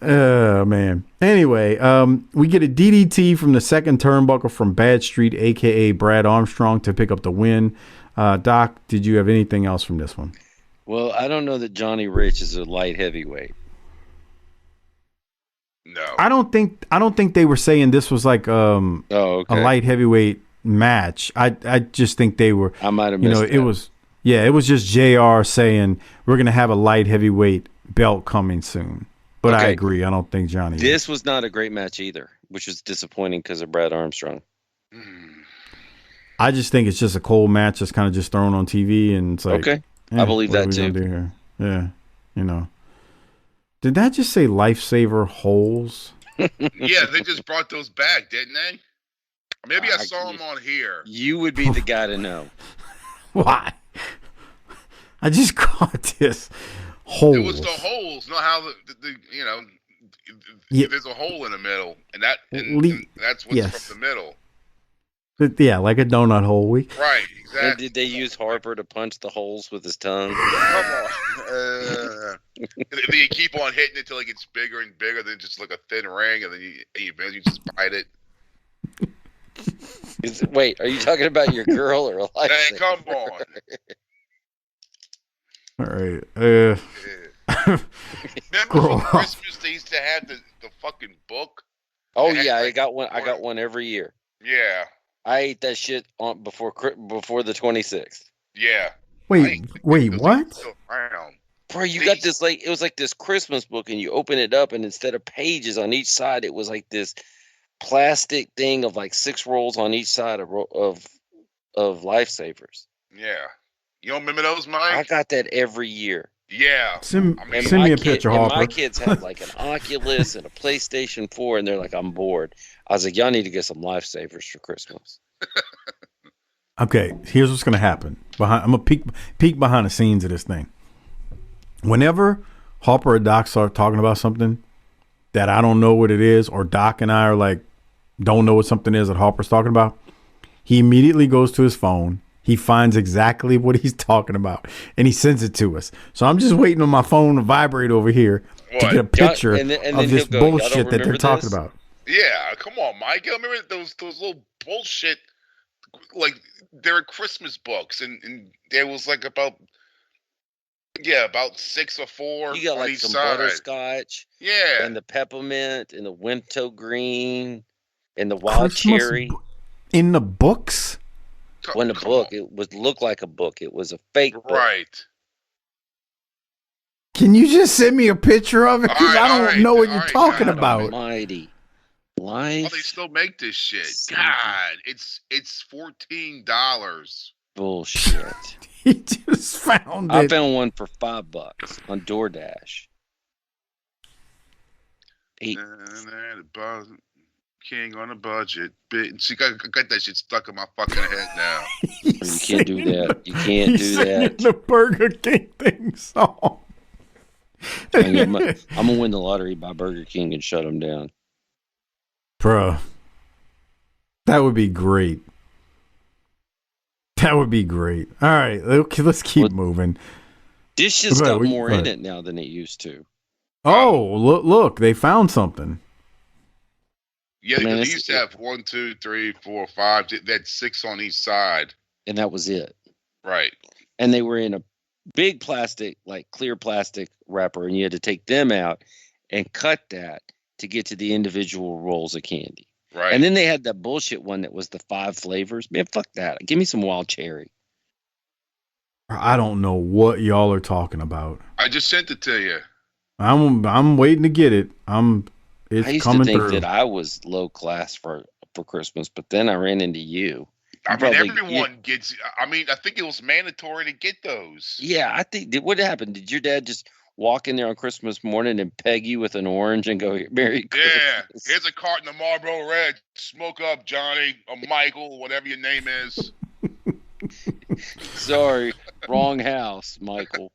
Oh, man. Anyway, we get a DDT from the second turnbuckle from Bad Street, a.k.a. Brad Armstrong, to pick up the win. Doc, did you have anything else from this one? Well, I don't know that Johnny Rich is a light heavyweight. No. I don't think they were saying this was like a light heavyweight match. I just think they were. I might have missed that. It was just JR saying we're gonna have a light heavyweight belt coming soon. But I agree. I don't think Johnny. This was not a great match either, which was disappointing because of Brad Armstrong. I just think it's just a cold match that's kind of just thrown on TV, and it's like, okay, I believe that too. Yeah, Did that just say Lifesaver holes? Yeah, they just brought those back, didn't they? Maybe I saw them on here. You would be the guy to know. Why? I just caught this. Holes. It was the holes, not how there's a hole in the middle, and that's what's from the middle. Yeah, like a donut hole. Right, exactly. And did they use Harper to punch the holes with his tongue? Come on. Then you keep on hitting it till it gets bigger and bigger, then just like a thin ring, and then you just bite it. Wait, are you talking about your girl or a life? Hey, come on. All right. Remember for Christmas they used to have the fucking book? Oh yeah, I got one. I got one every year. Yeah. I ate that shit on before the 26th. Yeah. Wait, what? Bro, you got this it was like this Christmas book, and you open it up, and instead of pages on each side, it was like this plastic thing of like 6 rolls on each side of Lifesavers. Yeah. You don't remember those, Mike? I got that every year. Yeah. Send me a picture, Harper. My kids have like an Oculus and a PlayStation 4, and they're like, I'm bored. I was like, y'all need to get some Lifesavers for Christmas. Okay, here's what's going to happen. I'm going to peek behind the scenes of this thing. Whenever Harper or Doc start talking about something that I don't know what it is, or Doc and I are like, don't know what something is that Harper's talking about, he immediately goes to his phone. He finds exactly what he's talking about, and he sends it to us. So I'm just waiting on my phone to vibrate over here to get a picture of this bullshit that they're talking about. Yeah, come on, Mike. I remember those little bullshit, like they're Christmas books, and there was like about 6 or 4. You got like some butterscotch, and the peppermint, and the winter green, and the wild cherry. In the books? When the book, it would look like a book. It was a fake book. Right. Can you just send me a picture of it? Because I don't know what you're talking God about. Almighty. Life. Oh, they still make this shit. God, it's $14. Bullshit. He just found it. I found one for $5 on DoorDash. King on a budget. See, I got that shit stuck in my fucking head now. You can't do that. You can't do that. The Burger King thing song. I'm gonna win the lottery by Burger King and shut them down. Bruh. That would be great. That would be great. All right, okay, let's keep moving. This shit's got more in it now than it used to. Oh, look, they found something. Yeah, because they used to have 1, 2, 3, 4, 5. They had 6 on each side. And that was it. Right. And they were in a big plastic, like clear plastic wrapper, and you had to take them out and cut that to get to the individual rolls of candy. Right. And then they had that bullshit one that was the 5 flavors. Man, fuck that. Give me some wild cherry. I don't know what y'all are talking about. I just sent it to you. I'm waiting to get it. It's I used coming to think through. that I was low class for Christmas, but then I ran into you. I mean, everyone gets. I mean, I think it was mandatory to get those. Yeah, I think. What happened? Did your dad just walk in there on Christmas morning and peg you with an orange and go, "Merry Christmas"? Yeah, here's a carton of Marlboro Red. Smoke up, Johnny, or Michael, whatever your name is. Sorry, wrong house, Michael.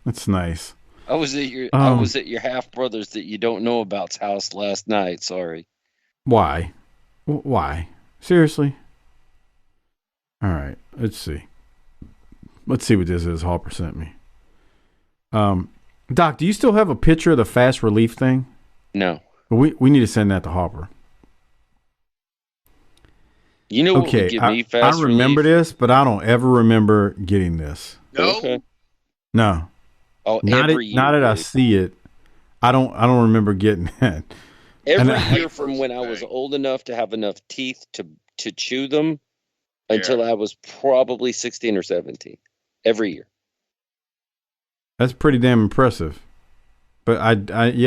That's nice. I was at your half brother's that you don't know about's house last night. Sorry. Why? Why? Seriously? All right. Let's see. Let's see what this is Harper sent me. Doc, do you still have a picture of the fast relief thing? No. We need to send that to Harper. You know what would give me fast I remember relief? this, but I don't ever remember getting this. No. Okay. No. Oh, Not that I see it. I don't remember getting that. Every year from when I was old enough to have enough teeth to chew them until I was probably 16 or 17. Every year. That's pretty damn impressive. But I didn't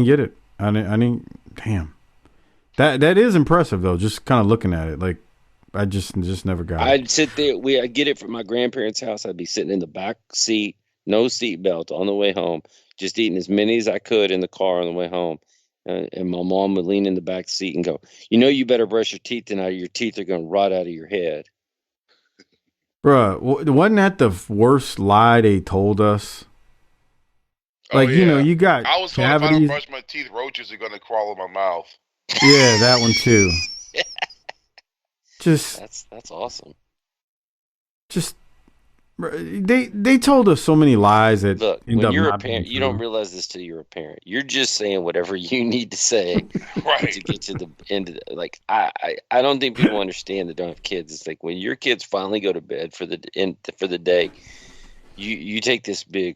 get it. I didn't damn. That is impressive though, just kind of looking at it. Like I just never got it. I'd sit there. I'd get it from my grandparents' house. I'd be sitting in the back seat, no seatbelt on the way home, just eating as many as I could in the car on the way home. And my mom would lean in the back seat and go, you better brush your teeth tonight. Your teeth are going to rot out of your head. Bruh, wasn't that the worst lie they told us? Like, you got I was told if I don't brush my teeth, roaches are going to crawl in my mouth. Yeah, that one too. That's awesome. Just they told us so many lies that look, when you're a parent, you don't realize this till you're a parent. You're just saying whatever you need to say right. to get to the end of it. Like I don't think people understand that don't have kids. It's like when your kids finally go to bed for the day, you take this big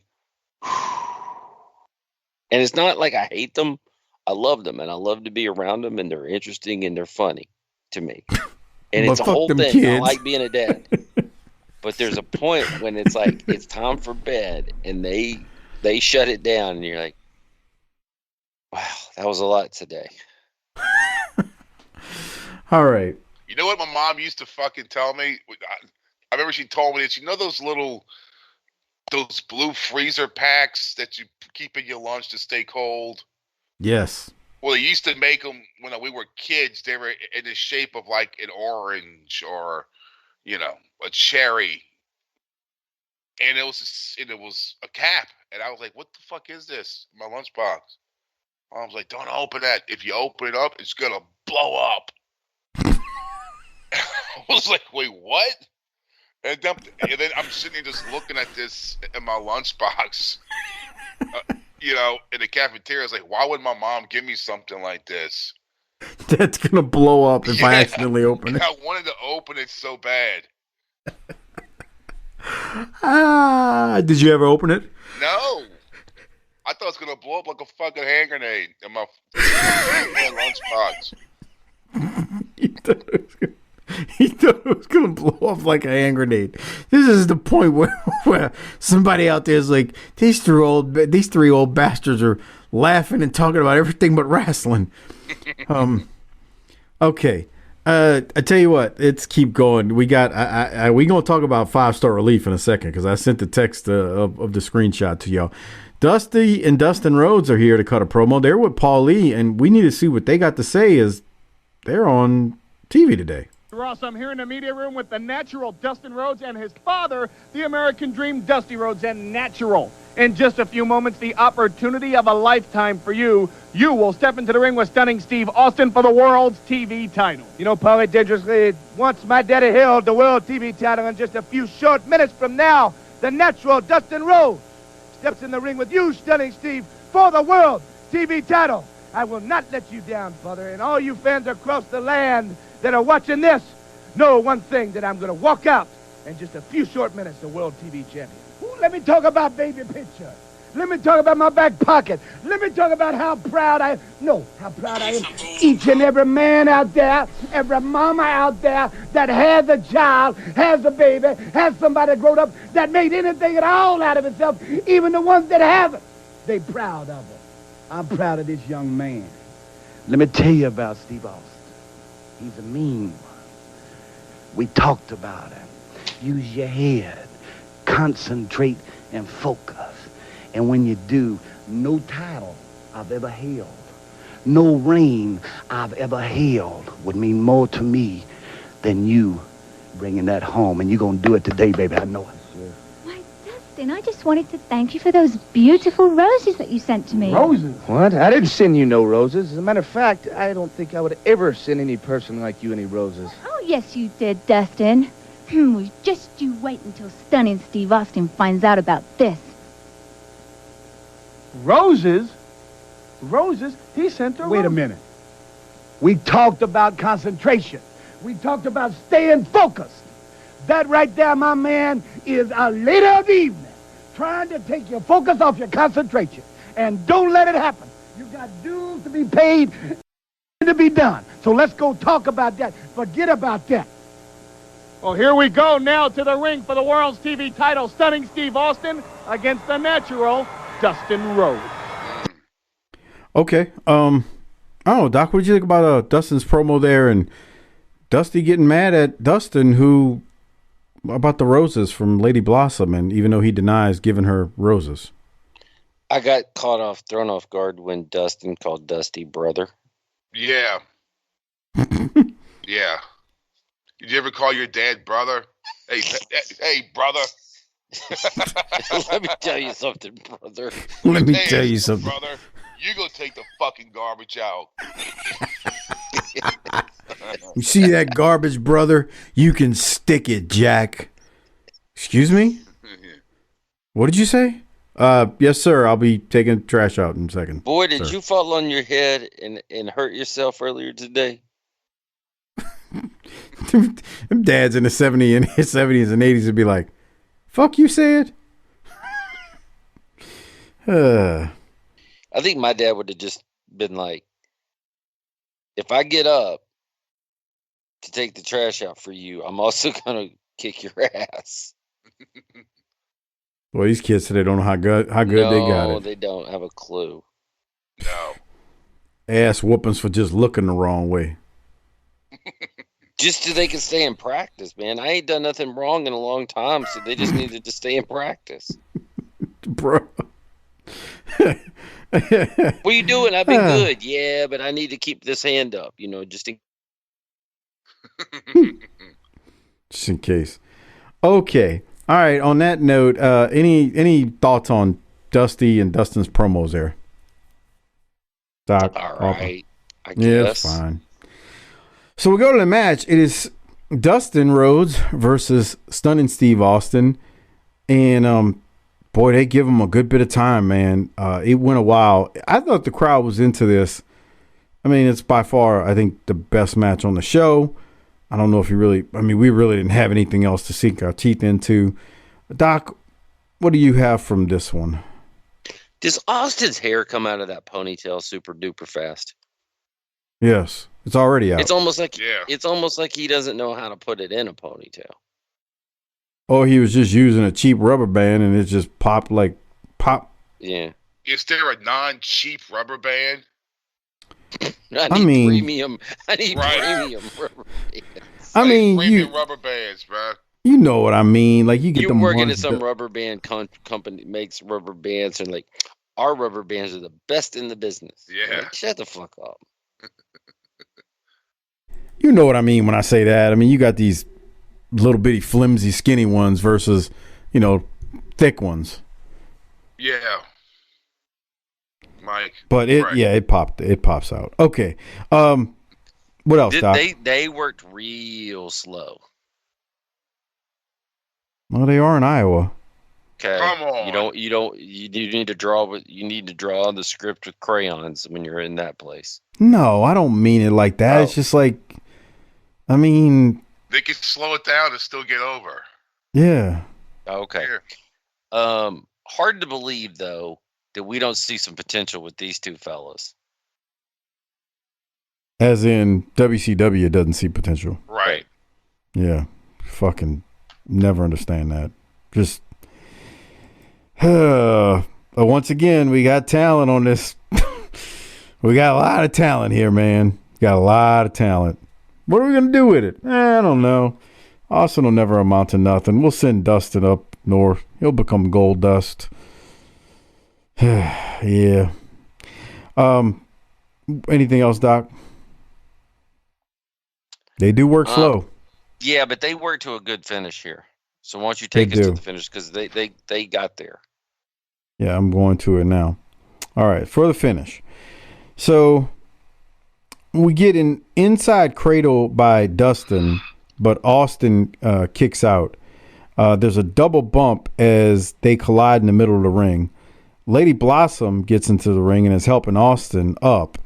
and it's not like I hate them. I love them and I love to be around them and they're interesting and they're funny to me. And it's a whole thing. Kids. I like being a dad. But there's a point when it's like it's time for bed and they shut it down and you're like, wow, that was a lot today. All right. You know what my mom used to fucking tell me? I remember she told me this. Those blue freezer packs that you keep in your lunch to stay cold? Yes. Well, they used to make them when we were kids. They were in the shape of like an orange or, a cherry. And it was a cap. And I was like, what the fuck is this? My lunchbox. I was like, don't open that. If you open it up, it's going to blow up. I was like, wait, what? And then I'm sitting there just looking at this in my lunchbox, in the cafeteria. I was like, why would my mom give me something like this? That's going to blow up if I accidentally open it. I wanted to open it so bad. Did you ever open it? No. I thought it was going to blow up like a fucking hand grenade in my lunchbox. He thought it was gonna blow off like a hand grenade. This is the point where somebody out there is like, these three old bastards are laughing and talking about everything but wrestling. Okay. I tell you what, let's keep going. We got we gonna talk about 5-star relief in a second because I sent the text of the screenshot to y'all. Dusty and Dustin Rhodes are here to cut a promo. They're with Paul Lee, and we need to see what they got to say as they're on TV today. Ross, I'm here in the media room with the natural Dustin Rhodes and his father, the American Dream, Dusty Rhodes, and Natural. In just a few moments, the opportunity of a lifetime for you. You will step into the ring with stunning Steve Austin for the world's TV title. You know, Paulie dangerously, once my daddy held the world TV title, in just a few short minutes from now, the natural Dustin Rhodes steps in the ring with you, stunning Steve, for the world TV title. I will not let you down, brother, and all you fans across the land that are watching this, know one thing, that I'm going to walk out in just a few short minutes, the world TV champion. Ooh, let me talk about baby picture. Let me talk about my back pocket. Let me talk about how proud I am. Each and every man out there, every mama out there that has a child, has a baby, has somebody grown up that made anything at all out of itself, even the ones that haven't, they proud of it. I'm proud of this young man. Let me tell you about Steve Austin. He's a mean one. We talked about him. Use your head. Concentrate and focus. And when you do, no title I've ever held, no reign I've ever held would mean more to me than you bringing that home. And you're going to do it today, baby. I know it. Why, Dustin, I just wanted to thank you for those beautiful roses that you sent to me. Roses? What? I didn't send you no roses. As a matter of fact, I don't think I would ever send any person like you any roses. Oh, yes, you did, Dustin. Well, just you wait until stunning Steve Austin finds out about this. Roses? Roses? He sent her. Wait a minute. We talked about concentration. We talked about staying focused. That right there, my man, is a lady of the evening trying to take your focus off your concentration. And don't let it happen. You got dues to be paid and to be done. So let's go talk about that. Forget about that. Well, here we go now to the ring for the world's TV title, stunning Steve Austin against the natural Dustin Rhodes. Okay. I don't know, Doc, what did you think about Dustin's promo there and Dusty getting mad at Dustin about the roses from Lady Blossom, and even though he denies giving her roses? I got thrown off guard when Dustin called Dusty brother. Yeah. Yeah. Did you ever call your dad brother? Hey, brother. Let me tell you something, brother. Let me tell you something, brother. You go take the fucking garbage out. You see that garbage, brother? You can stick it, Jack. Excuse me? What did you say? Yes, sir. I'll be taking trash out in a second. Boy, did you fall on your head and hurt yourself earlier today? Them dads in the 70s and 80s would be like, fuck you said? I think my dad would have just been like, if I get up to take the trash out for you, I'm also going to kick your ass. Well, these kids today don't know how good they got it. No, they don't have a clue. No. Ass whoopings for just looking the wrong way. Just so they can stay in practice, man. I ain't done nothing wrong in a long time, so they just needed to stay in practice. Bro. What are you doing? I've been good. Yeah, but I need to keep this hand up, just in just in case. Okay. All right. On that note, any thoughts on Dusty and Dustin's promos there? Doc. All right. I guess. Yeah, it's fine. So we go to the match. It is Dustin Rhodes versus stunning Steve Austin. And boy, they give him a good bit of time, man. It went a while. I thought the crowd was into this. I mean, it's by far, I think, the best match on the show. I don't know if we really didn't have anything else to sink our teeth into. Doc, what do you have from this one? Does Austin's hair come out of that ponytail super duper fast? Yes. It's already out. It's almost like he doesn't know how to put it in a ponytail. Or he was just using a cheap rubber band and it just popped like pop. Yeah. Is there a non-cheap rubber band? I need premium rubber bands. I mean, premium rubber bands, bro. You know what I mean? Like you get them working at some rubber band company makes rubber bands, and like our rubber bands are the best in the business. Yeah. Like, shut the fuck up. You know what I mean when I say that. I mean, you got these little bitty flimsy skinny ones versus, thick ones. Yeah. Mike. But it pops out. Okay. What else, Doc? They worked real slow. Well, they are in Iowa. Okay. Come on. You need to draw the script with crayons when you're in that place. No, I don't mean it like that. It's just like, I mean, they can slow it down and still get over. Yeah. Okay. Hard to believe though that we don't see some potential with these two fellas. As in WCW doesn't see potential. Right. Yeah. Fucking never understand that. Just once again, we got talent on this. We got a lot of talent here, man. Got a lot of talent. What are we going to do with it? I don't know. Austin will never amount to nothing. We'll send Dustin up north. He'll become Gold Dust. Yeah. Anything else, Doc? They do work slow. Yeah, but they work to a good finish here. So why don't you take us to the finish? Because they got there. Yeah, I'm going to it now. All right, for the finish. So we get an inside cradle by Dustin, but Austin kicks out. There's a double bump as they collide in the middle of the ring. Lady Blossom gets into the ring and is helping Austin up.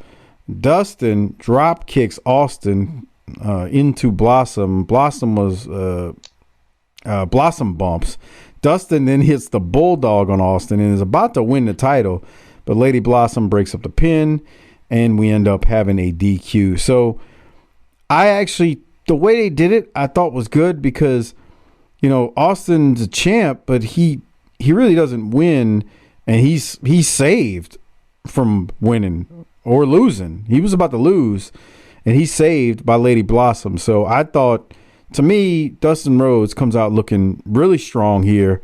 Dustin drop kicks Austin into Blossom. Blossom bumps. Dustin then hits the bulldog on Austin and is about to win the title, but Lady Blossom breaks up the pin, and we end up having a DQ. So the way they did it, I thought was good because, Austin's a champ, but he really doesn't win, and he's saved from winning or losing. He was about to lose, and he's saved by Lady Blossom. So I thought, to me, Dustin Rhodes comes out looking really strong here.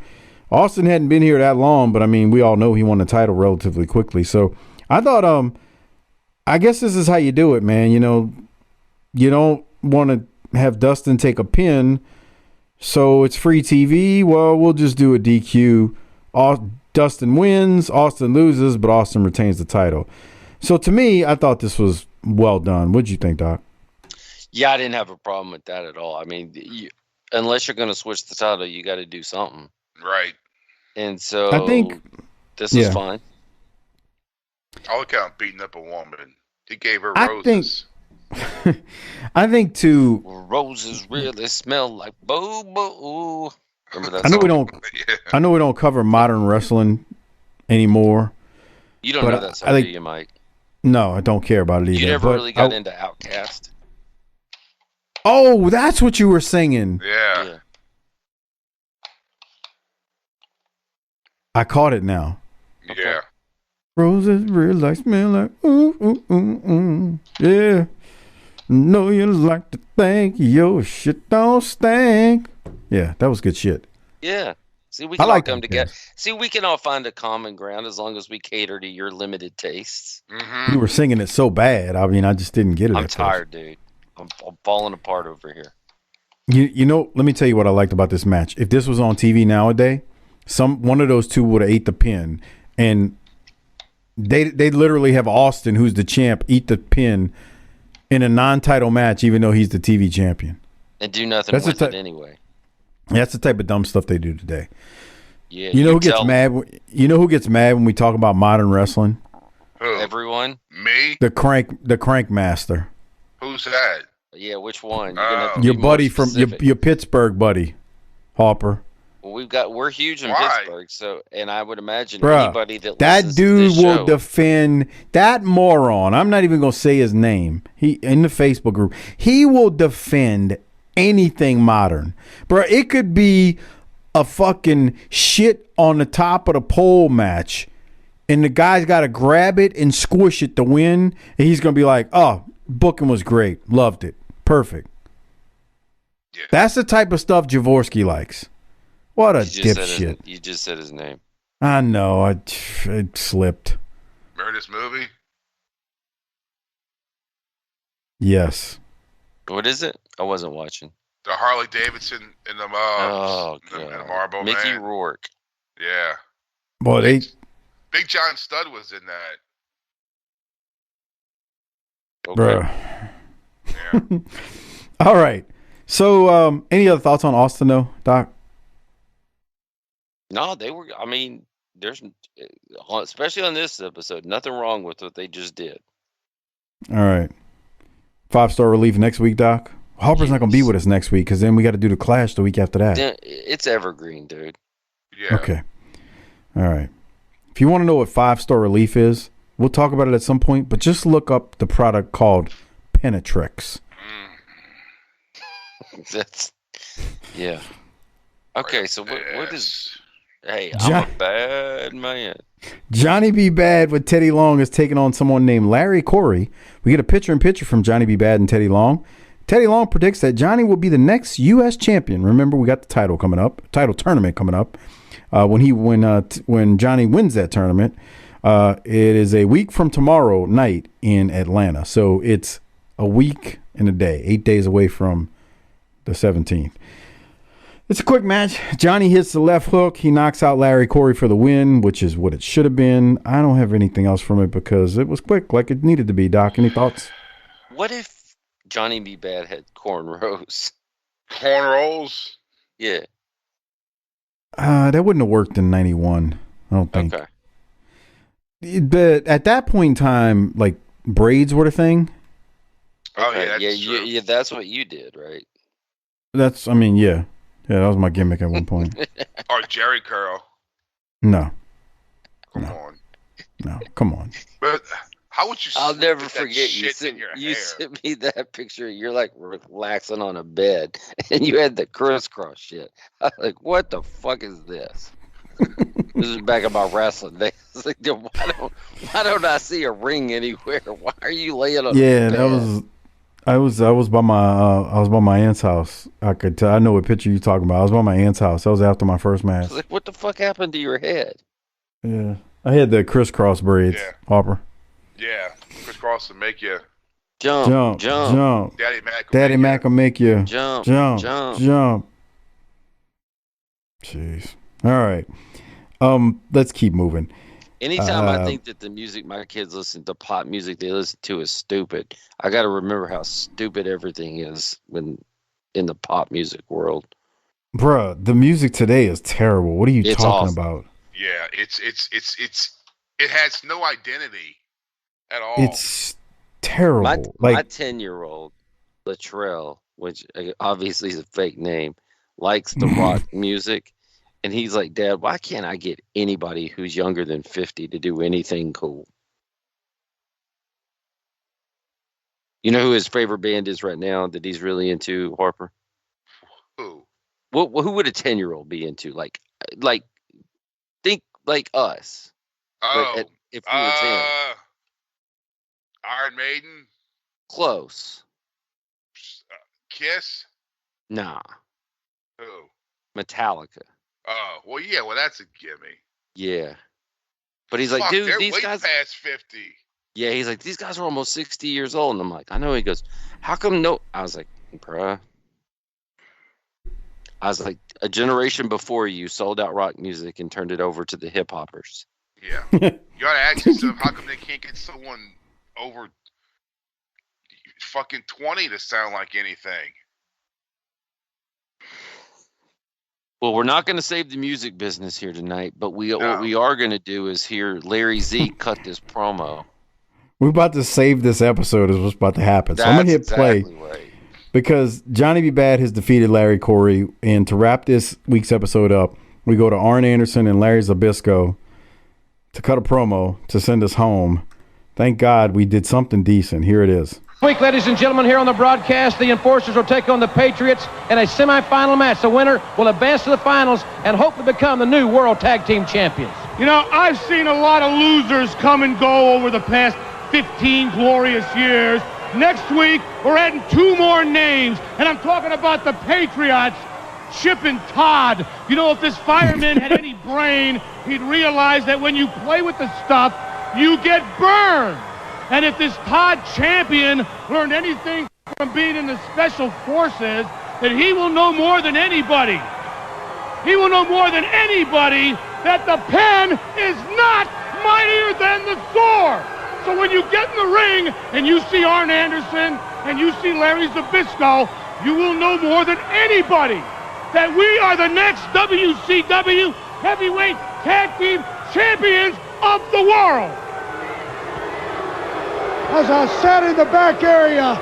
Austin hadn't been here that long, but I mean, we all know he won the title relatively quickly. So I thought, I guess this is how you do it, man. You don't want to have Dustin take a pin, so it's free TV. Well, we'll just do a DQ. Dustin wins, Austin loses, but Austin retains the title. So to me, I thought this was well done. What'd you think, Doc? Yeah, I didn't have a problem with that at all. I mean, unless you're going to switch the title, you got to do something. Right. And so I think this is fine. I'll count beating up a woman. He gave her roses. I think too. Roses really smell like boo-boo. Remember that I know song? I know we don't cover modern wrestling anymore. You don't know that song, do you, Mike? No, I don't care about it either. You never really got into Outcast? Oh, that's what you were singing. Yeah. I caught it now. Yeah. Roses really smell like ooh, ooh, ooh, ooh. Yeah. Know you like to think your shit don't stink. Yeah, that was good shit. Yeah. See, we can all come together. See, we can all find a common ground as long as we cater to your limited tastes. Mm-hmm. You were singing it so bad. I mean, I just didn't get it. I'm tired, dude. I'm falling apart over here. Let me tell you what I liked about this match. If this was on TV nowadays, one of those two would have ate the pin, and they literally have Austin, who's the champ, eat the pin in a non-title match, even though he's the TV champion, and do nothing with it anyway. That's the type of dumb stuff they do today. Yeah, you know who gets mad? You know who gets mad when we talk about modern wrestling? Who? Everyone. Me. The crank master. Who's that? Yeah, which one? Your buddy from your Pittsburgh buddy, Harper. Well, we're huge in Pittsburgh, so and I would imagine anybody that dude will show, defend that moron. I'm not even gonna say his name. He in the Facebook group. He will defend anything modern, bro. It could be a fucking shit on the top of the pole match, and the guy's got to grab it and squish it to win, and he's gonna be like, "Oh, booking was great, loved it, perfect." Yeah. That's the type of stuff Jaworski likes. What a dipshit! You just said his name. I know. It slipped. Remember this movie? Yes. What is it? I wasn't watching. The Harley Davidson and the and the Marlboro Mickey Man. Rourke. Yeah. Boy, Big John Studd was in that. Okay. Bro. Yeah. All right. So, any other thoughts on Austin, though, Doc? No, they were. I mean, there's, especially on this episode, nothing wrong with what they just did. All right. 5-star relief next week, Doc. Harper's not going to be with us next week because then we got to do the Clash the week after that. It's evergreen, dude. Yeah. Okay. All right. If you want to know what 5-star relief is, we'll talk about it at some point, but just look up the product called Penetrex. That's, yeah. Okay, so what is... Hey, I'm a bad man. Johnny B. Bad with Teddy Long is taking on someone named Larry Corey. We get a picture-in-picture from Johnny B. Bad and Teddy Long. Teddy Long predicts that Johnny will be the next U.S. champion. Remember, we got the title tournament coming up. When Johnny wins that tournament, it is a week from tomorrow night in Atlanta. So it's a week and a day, 8 days away from the 17th. It's a quick match. Johnny hits the left hook. He knocks out Larry Corey for the win, which is what it should have been. I don't have anything else from it because it was quick, like it needed to be. Doc, any thoughts? What if Johnny B. Bad had cornrows? Cornrows? Yeah. That wouldn't have worked in 91, I don't think. Okay. But at that point in time, like, braids were the thing. Oh, Okay. yeah, Yeah, that's what you did, right? Yeah. Yeah, that was my gimmick at one point. Or Jerry curl. No. Come on. No, come on. But how would you? I'll never get that forget shit in your you hair? sent me that picture. You're like relaxing on a bed, and you had the crisscross shit. I was like, "What the fuck is this?" This is back in my wrestling days. I was like, why don't I see a ring anywhere? Why are you laying on? Yeah, a bed? that was. I was by my aunt's house. I could tell. I know what picture you're talking about. I was by my aunt's house. That was after my first I match. was like, what the fuck happened to your head? Yeah, I had the crisscross braids. Yeah. Harper. Yeah, crisscross to make you Jump. Daddy Mac. will make you Jump. jump. Jeez. All right. Let's keep moving. Anytime I think that the music my kids listen to, pop music they listen to, is stupid, I got to remember how stupid everything is when in the pop music world. Bruh, the music today is terrible. What are you talking awful. about? Yeah, it has no identity at all. It's terrible. My 10-year-old Latrell, which obviously is a fake name, likes the rock music. And he's like, Dad, why can't I get anybody who's younger than 50 to do anything cool? You know who his favorite band is right now that he's really into, Harper? Who? Who would a 10-year-old be into? Like, think like us. Oh, if we were 10. Iron Maiden? Close. Kiss? Nah. Who? Metallica. Oh, well, yeah, well, that's a gimme. Yeah. But he's like, Fuck, dude, they're these way guys... past 50. Yeah, he's like, these guys are almost 60 years old. And I'm like, I know. He goes, how come no... I was like, bruh. I was like, a generation before you sold out rock music and turned it over to the hip hoppers. Yeah. You gotta ask yourself, how come they can't get someone over fucking 20 to sound like anything? Well, we're not going to save the music business here tonight, but what we are going to do is hear Larry Z cut this promo. We're about to save this episode is what's about to happen. So I'm going to hit play because Johnny B. Bad has defeated Larry Corey. And to wrap this week's episode up, we go to Arn Anderson and Larry Zbyszko to cut a promo to send us home. Thank God we did something decent. Here it is. Week, ladies and gentlemen, here on the broadcast, the Enforcers will take on the Patriots in a semifinal match. The winner will advance to the finals and hope to become the new World Tag Team Champions. You know, I've seen a lot of losers come and go over the past 15 glorious years. Next week, we're adding 2 more names, and I'm talking about the Patriots, Chip and Todd. You know, if this fireman had any brain, he'd realize that when you play with the stuff, you get burned. And if this Todd champion learned anything from being in the Special Forces, that he will know more than anybody. He will know more than anybody that the pen is not mightier than the sword. So when you get in the ring and you see Arn Anderson and you see Larry Zbyszko, you will know more than anybody that we are the next WCW Heavyweight Tag Team Champions of the world. As I sat in the back area,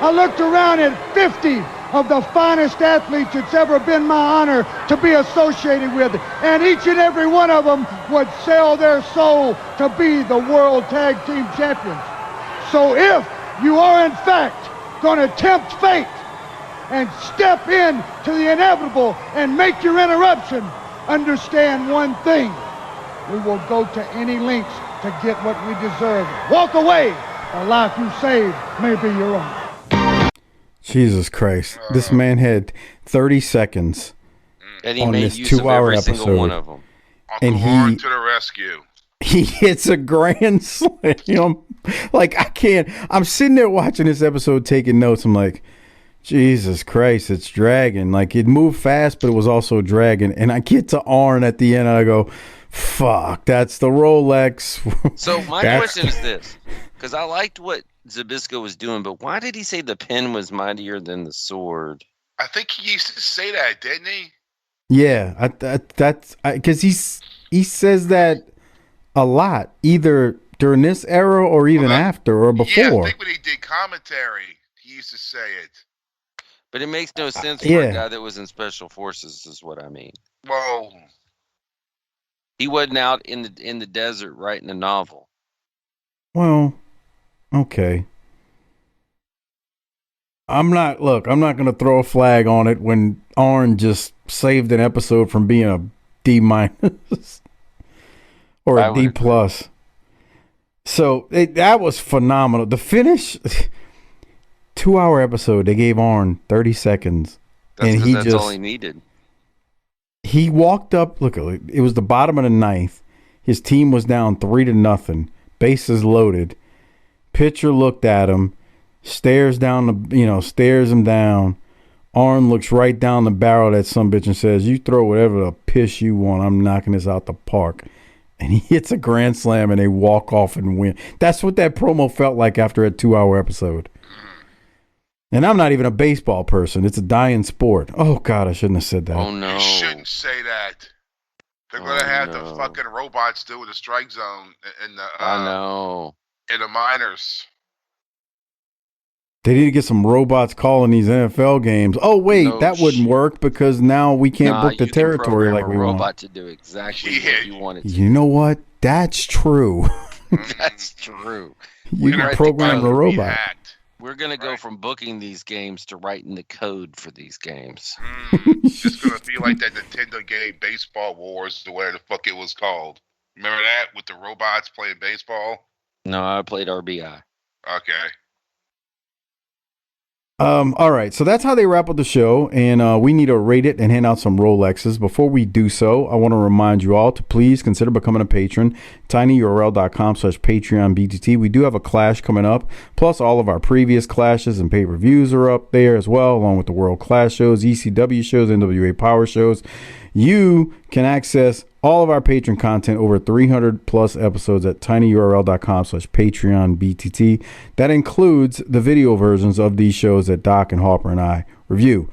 I looked around at 50 of the finest athletes it's ever been my honor to be associated with. And each and every one of them would sell their soul to be the World Tag Team Champions. So if you are in fact going to tempt fate and step in to the inevitable and make your interruption, understand one thing. We will go to any lengths to get what we deserve. Walk away. The life you saved may be your own. Jesus Christ. This man had 30 seconds and he on made this use 2-hour of every episode. single one of them. And Uncle to the rescue. He hits a grand slam. Like, I can't. I'm sitting there watching this episode, taking notes. I'm like, Jesus Christ, it's dragging. Like, it moved fast, but it was also dragging. And I get to Arn at the end, and I go, fuck, that's the Rolex. So my question is this, because I liked what Zbyszko was doing, but why did he say the pen was mightier than the sword? I think he used to say that, didn't he? Yeah, that's because he says that a lot, either during this era or even after or before. Yeah, I think when he did commentary, he used to say it. But it makes no sense for a guy that was in Special Forces, is what I mean. Well, he wasn't out in the desert writing a novel. Well, okay. I'm not going to throw a flag on it when Arn just saved an episode from being a D- or a D+. So that was phenomenal. The finish, 2-hour episode, they gave Arn 30 seconds. That's all he needed. He walked up, look, it was the bottom of the ninth. His team was down 3-0. Bases loaded. Pitcher looked at him, stares him down. Arn looks right down the barrel of that sumbitch and says, "You throw whatever the piss you want. I'm knocking this out the park." And he hits a grand slam and they walk off and win. That's what that promo felt like after a 2-hour episode. And I'm not even a baseball person. It's a dying sport. Oh, God, I shouldn't have said that. Oh, no. You shouldn't say that. They're going to have the fucking robots do the strike zone in the I know. In the minors. They need to get some robots calling these NFL games. Oh, wait, that wouldn't work because now we can't book the territory like we want. You can program a robot to do exactly what you want it to do. You know what? That's true. That's true. You can program the robot. We're going to go from booking these games to writing the code for these games. It's just going to be like that Nintendo game Baseball Wars, or whatever the fuck it was called. Remember that with the robots playing baseball? No, I played RBI. Okay. All right, so that's how they wrap up the show, and we need to rate it and hand out some Rolexes. Before we do so, I want to remind you all to please consider becoming a patron, tinyurl.com/PatreonBTT. We do have a clash coming up, plus all of our previous clashes and pay-per-views are up there as well, along with the World Clash shows, ECW shows, NWA Power shows. You can access all of our patron content, over 300 plus episodes, at tinyurl.com/PatreonBTT. That includes the video versions of these shows that Doc and Harper and I review.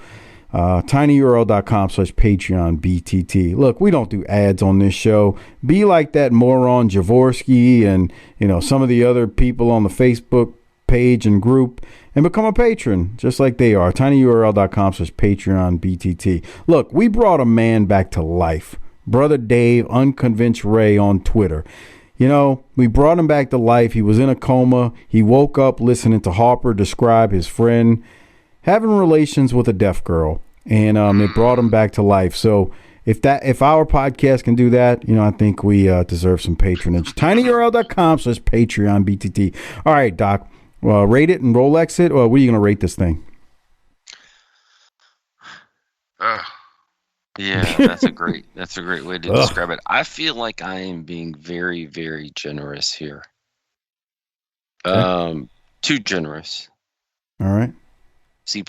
tinyurl.com/PatreonBTT. Look, we don't do ads on this show. Be like that moron Javorsky and some of the other people on the Facebook page and group and become a patron just like they are. tinyurl.com/PatreonBTT. Look, we brought a man back to life Brother Dave, Unconvinced Ray on Twitter. You know, we brought him back to life. He was in a coma. He woke up listening to Harper describe his friend having relations with a deaf girl, and it brought him back to life. So if our podcast can do that, you know, I think we deserve some patronage. tinyurl.com/Patreon BTT. All right, Doc. Rate it and Rolex it, or what are you going to rate this thing? Yeah, that's a great way to describe it. I feel like I am being very, very generous here. Okay. Too generous. All right. C+.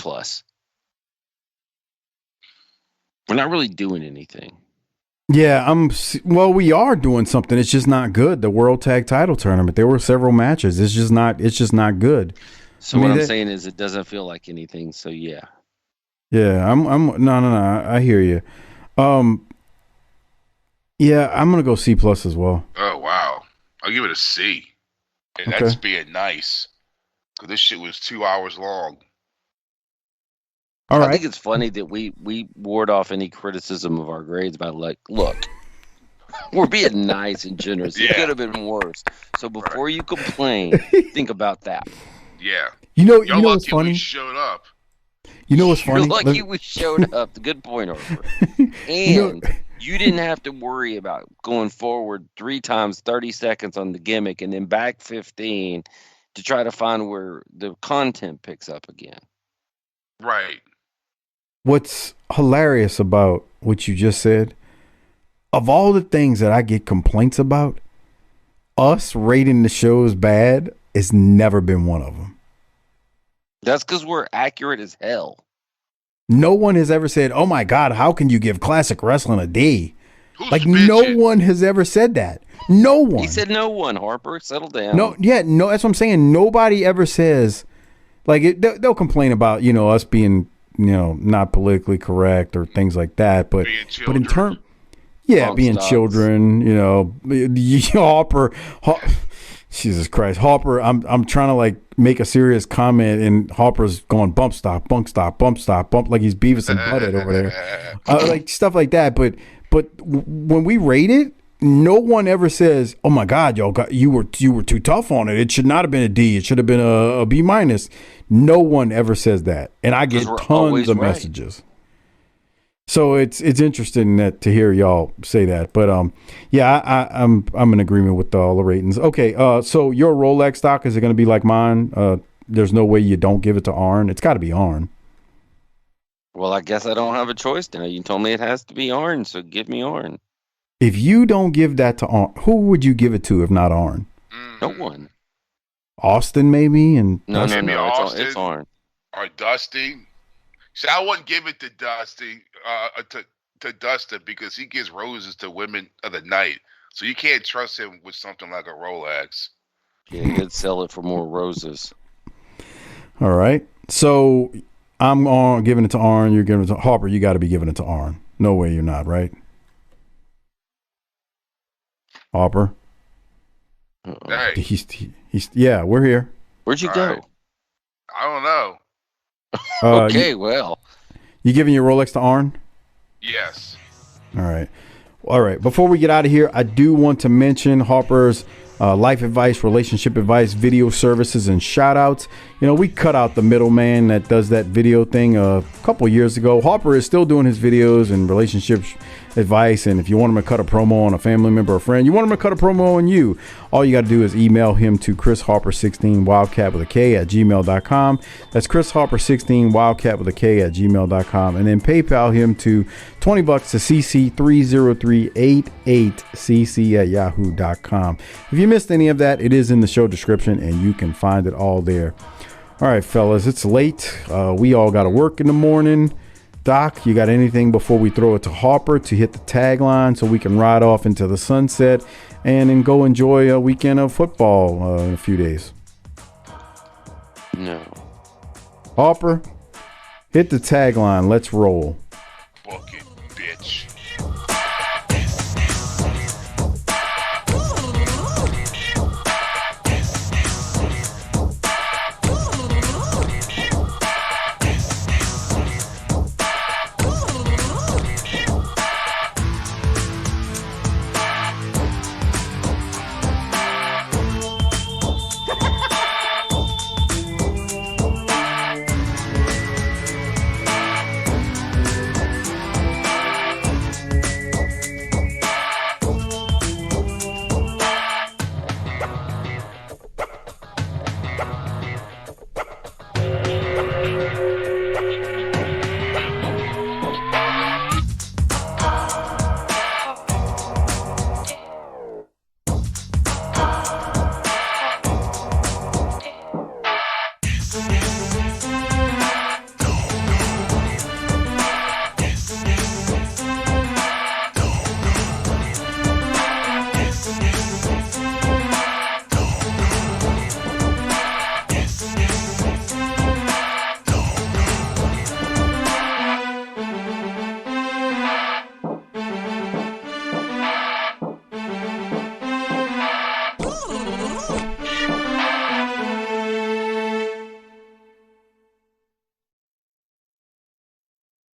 We're not really doing anything. Yeah, we are doing something. It's just not good. The World Tag Title Tournament. There were several matches. It's just not good. So what I'm saying is it doesn't feel like anything. So yeah. Yeah, no. I hear you. Yeah, I'm gonna go C+ as well. Oh wow, I'll give it a C. And Okay. that's being nice, because this shit was 2 hours long. All right. I think it's funny that we ward off any criticism of our grades by like, look, we're being nice and generous. It could have been worse. So before you complain, think about that. Yeah. You know You're what's lucky funny? we showed up. You know what's funny? You're lucky we showed up. Good point, Harper. And you didn't have to worry about going forward 3 times 30 seconds on the gimmick and then back 15 to try to find where the content picks up again. Right. What's hilarious about what you just said, of all the things that I get complaints about, us rating the shows bad has never been one of them. That's because we're accurate as hell. No one has ever said, "Oh my God, how can you give classic wrestling a D?" Who's no bitching? one has ever said that. No one. He said no one, Harper. Settle down. No. That's what I'm saying. Nobody ever says, like, they'll complain about, you know, us being, you know, not politically correct or things like that. But in terms, being Stocks. children, you know, Harper, Jesus Christ, Harper. I'm trying to like make a serious comment, and Harper's going bump stop, like he's Beavis and Butthead over there, like stuff like that. But when we rate it, no one ever says, "Oh my God, you were too tough on it. It should not have been a D. It should have been a B minus." No one ever says that, and I get tons of messages. So it's interesting to hear y'all say that, but I'm in agreement with all the ratings. Okay, so your Rolex stock, is it going to be like mine? There's no way you don't give it to Arn. It's got to be Arn. Well, I guess I don't have a choice now. You told me it has to be Arn, so give me Arn. If you don't give that to Arn, who would you give it to if not Arn? No one. Austin maybe, and no. Austin, It's Arn. Or Dusty. See, I wouldn't give it to Dusty, to Dustin, because he gives roses to women of the night. So you can't trust him with something like a Rolex. Yeah, he'd sell it for more roses. All right. So I'm giving it to Arn. You're giving it to Harper. You got to be giving it to Arn. No way you're not, right? Harper. Hey. He's we're here. Where'd you go? Right. I don't know. Okay, well. You giving your Rolex to Arn? Yes. All right. Before we get out of here, I do want to mention Harper's life advice, relationship advice, video services, and shoutouts. You know, we cut out the middleman that does that video thing a couple years ago. Harper is still doing his videos and relationship advice, and if you want him to cut a promo on a family member or friend, you want him to cut a promo on you, all you got to do is email him to chrisharper16wildcat@gmail.com. That's chrisharper16wildcat@gmail.com, and then PayPal him to $20 to cc30388cc@yahoo.com. If you missed any of that, it is in the show description, and you can find it all there. All right, fellas, it's late. We all got to work in the morning. Doc, you got anything before we throw it to Harper to hit the tagline so we can ride off into the sunset and then go enjoy a weekend of football in a few days? No. Harper, hit the tagline. Let's roll. Book it.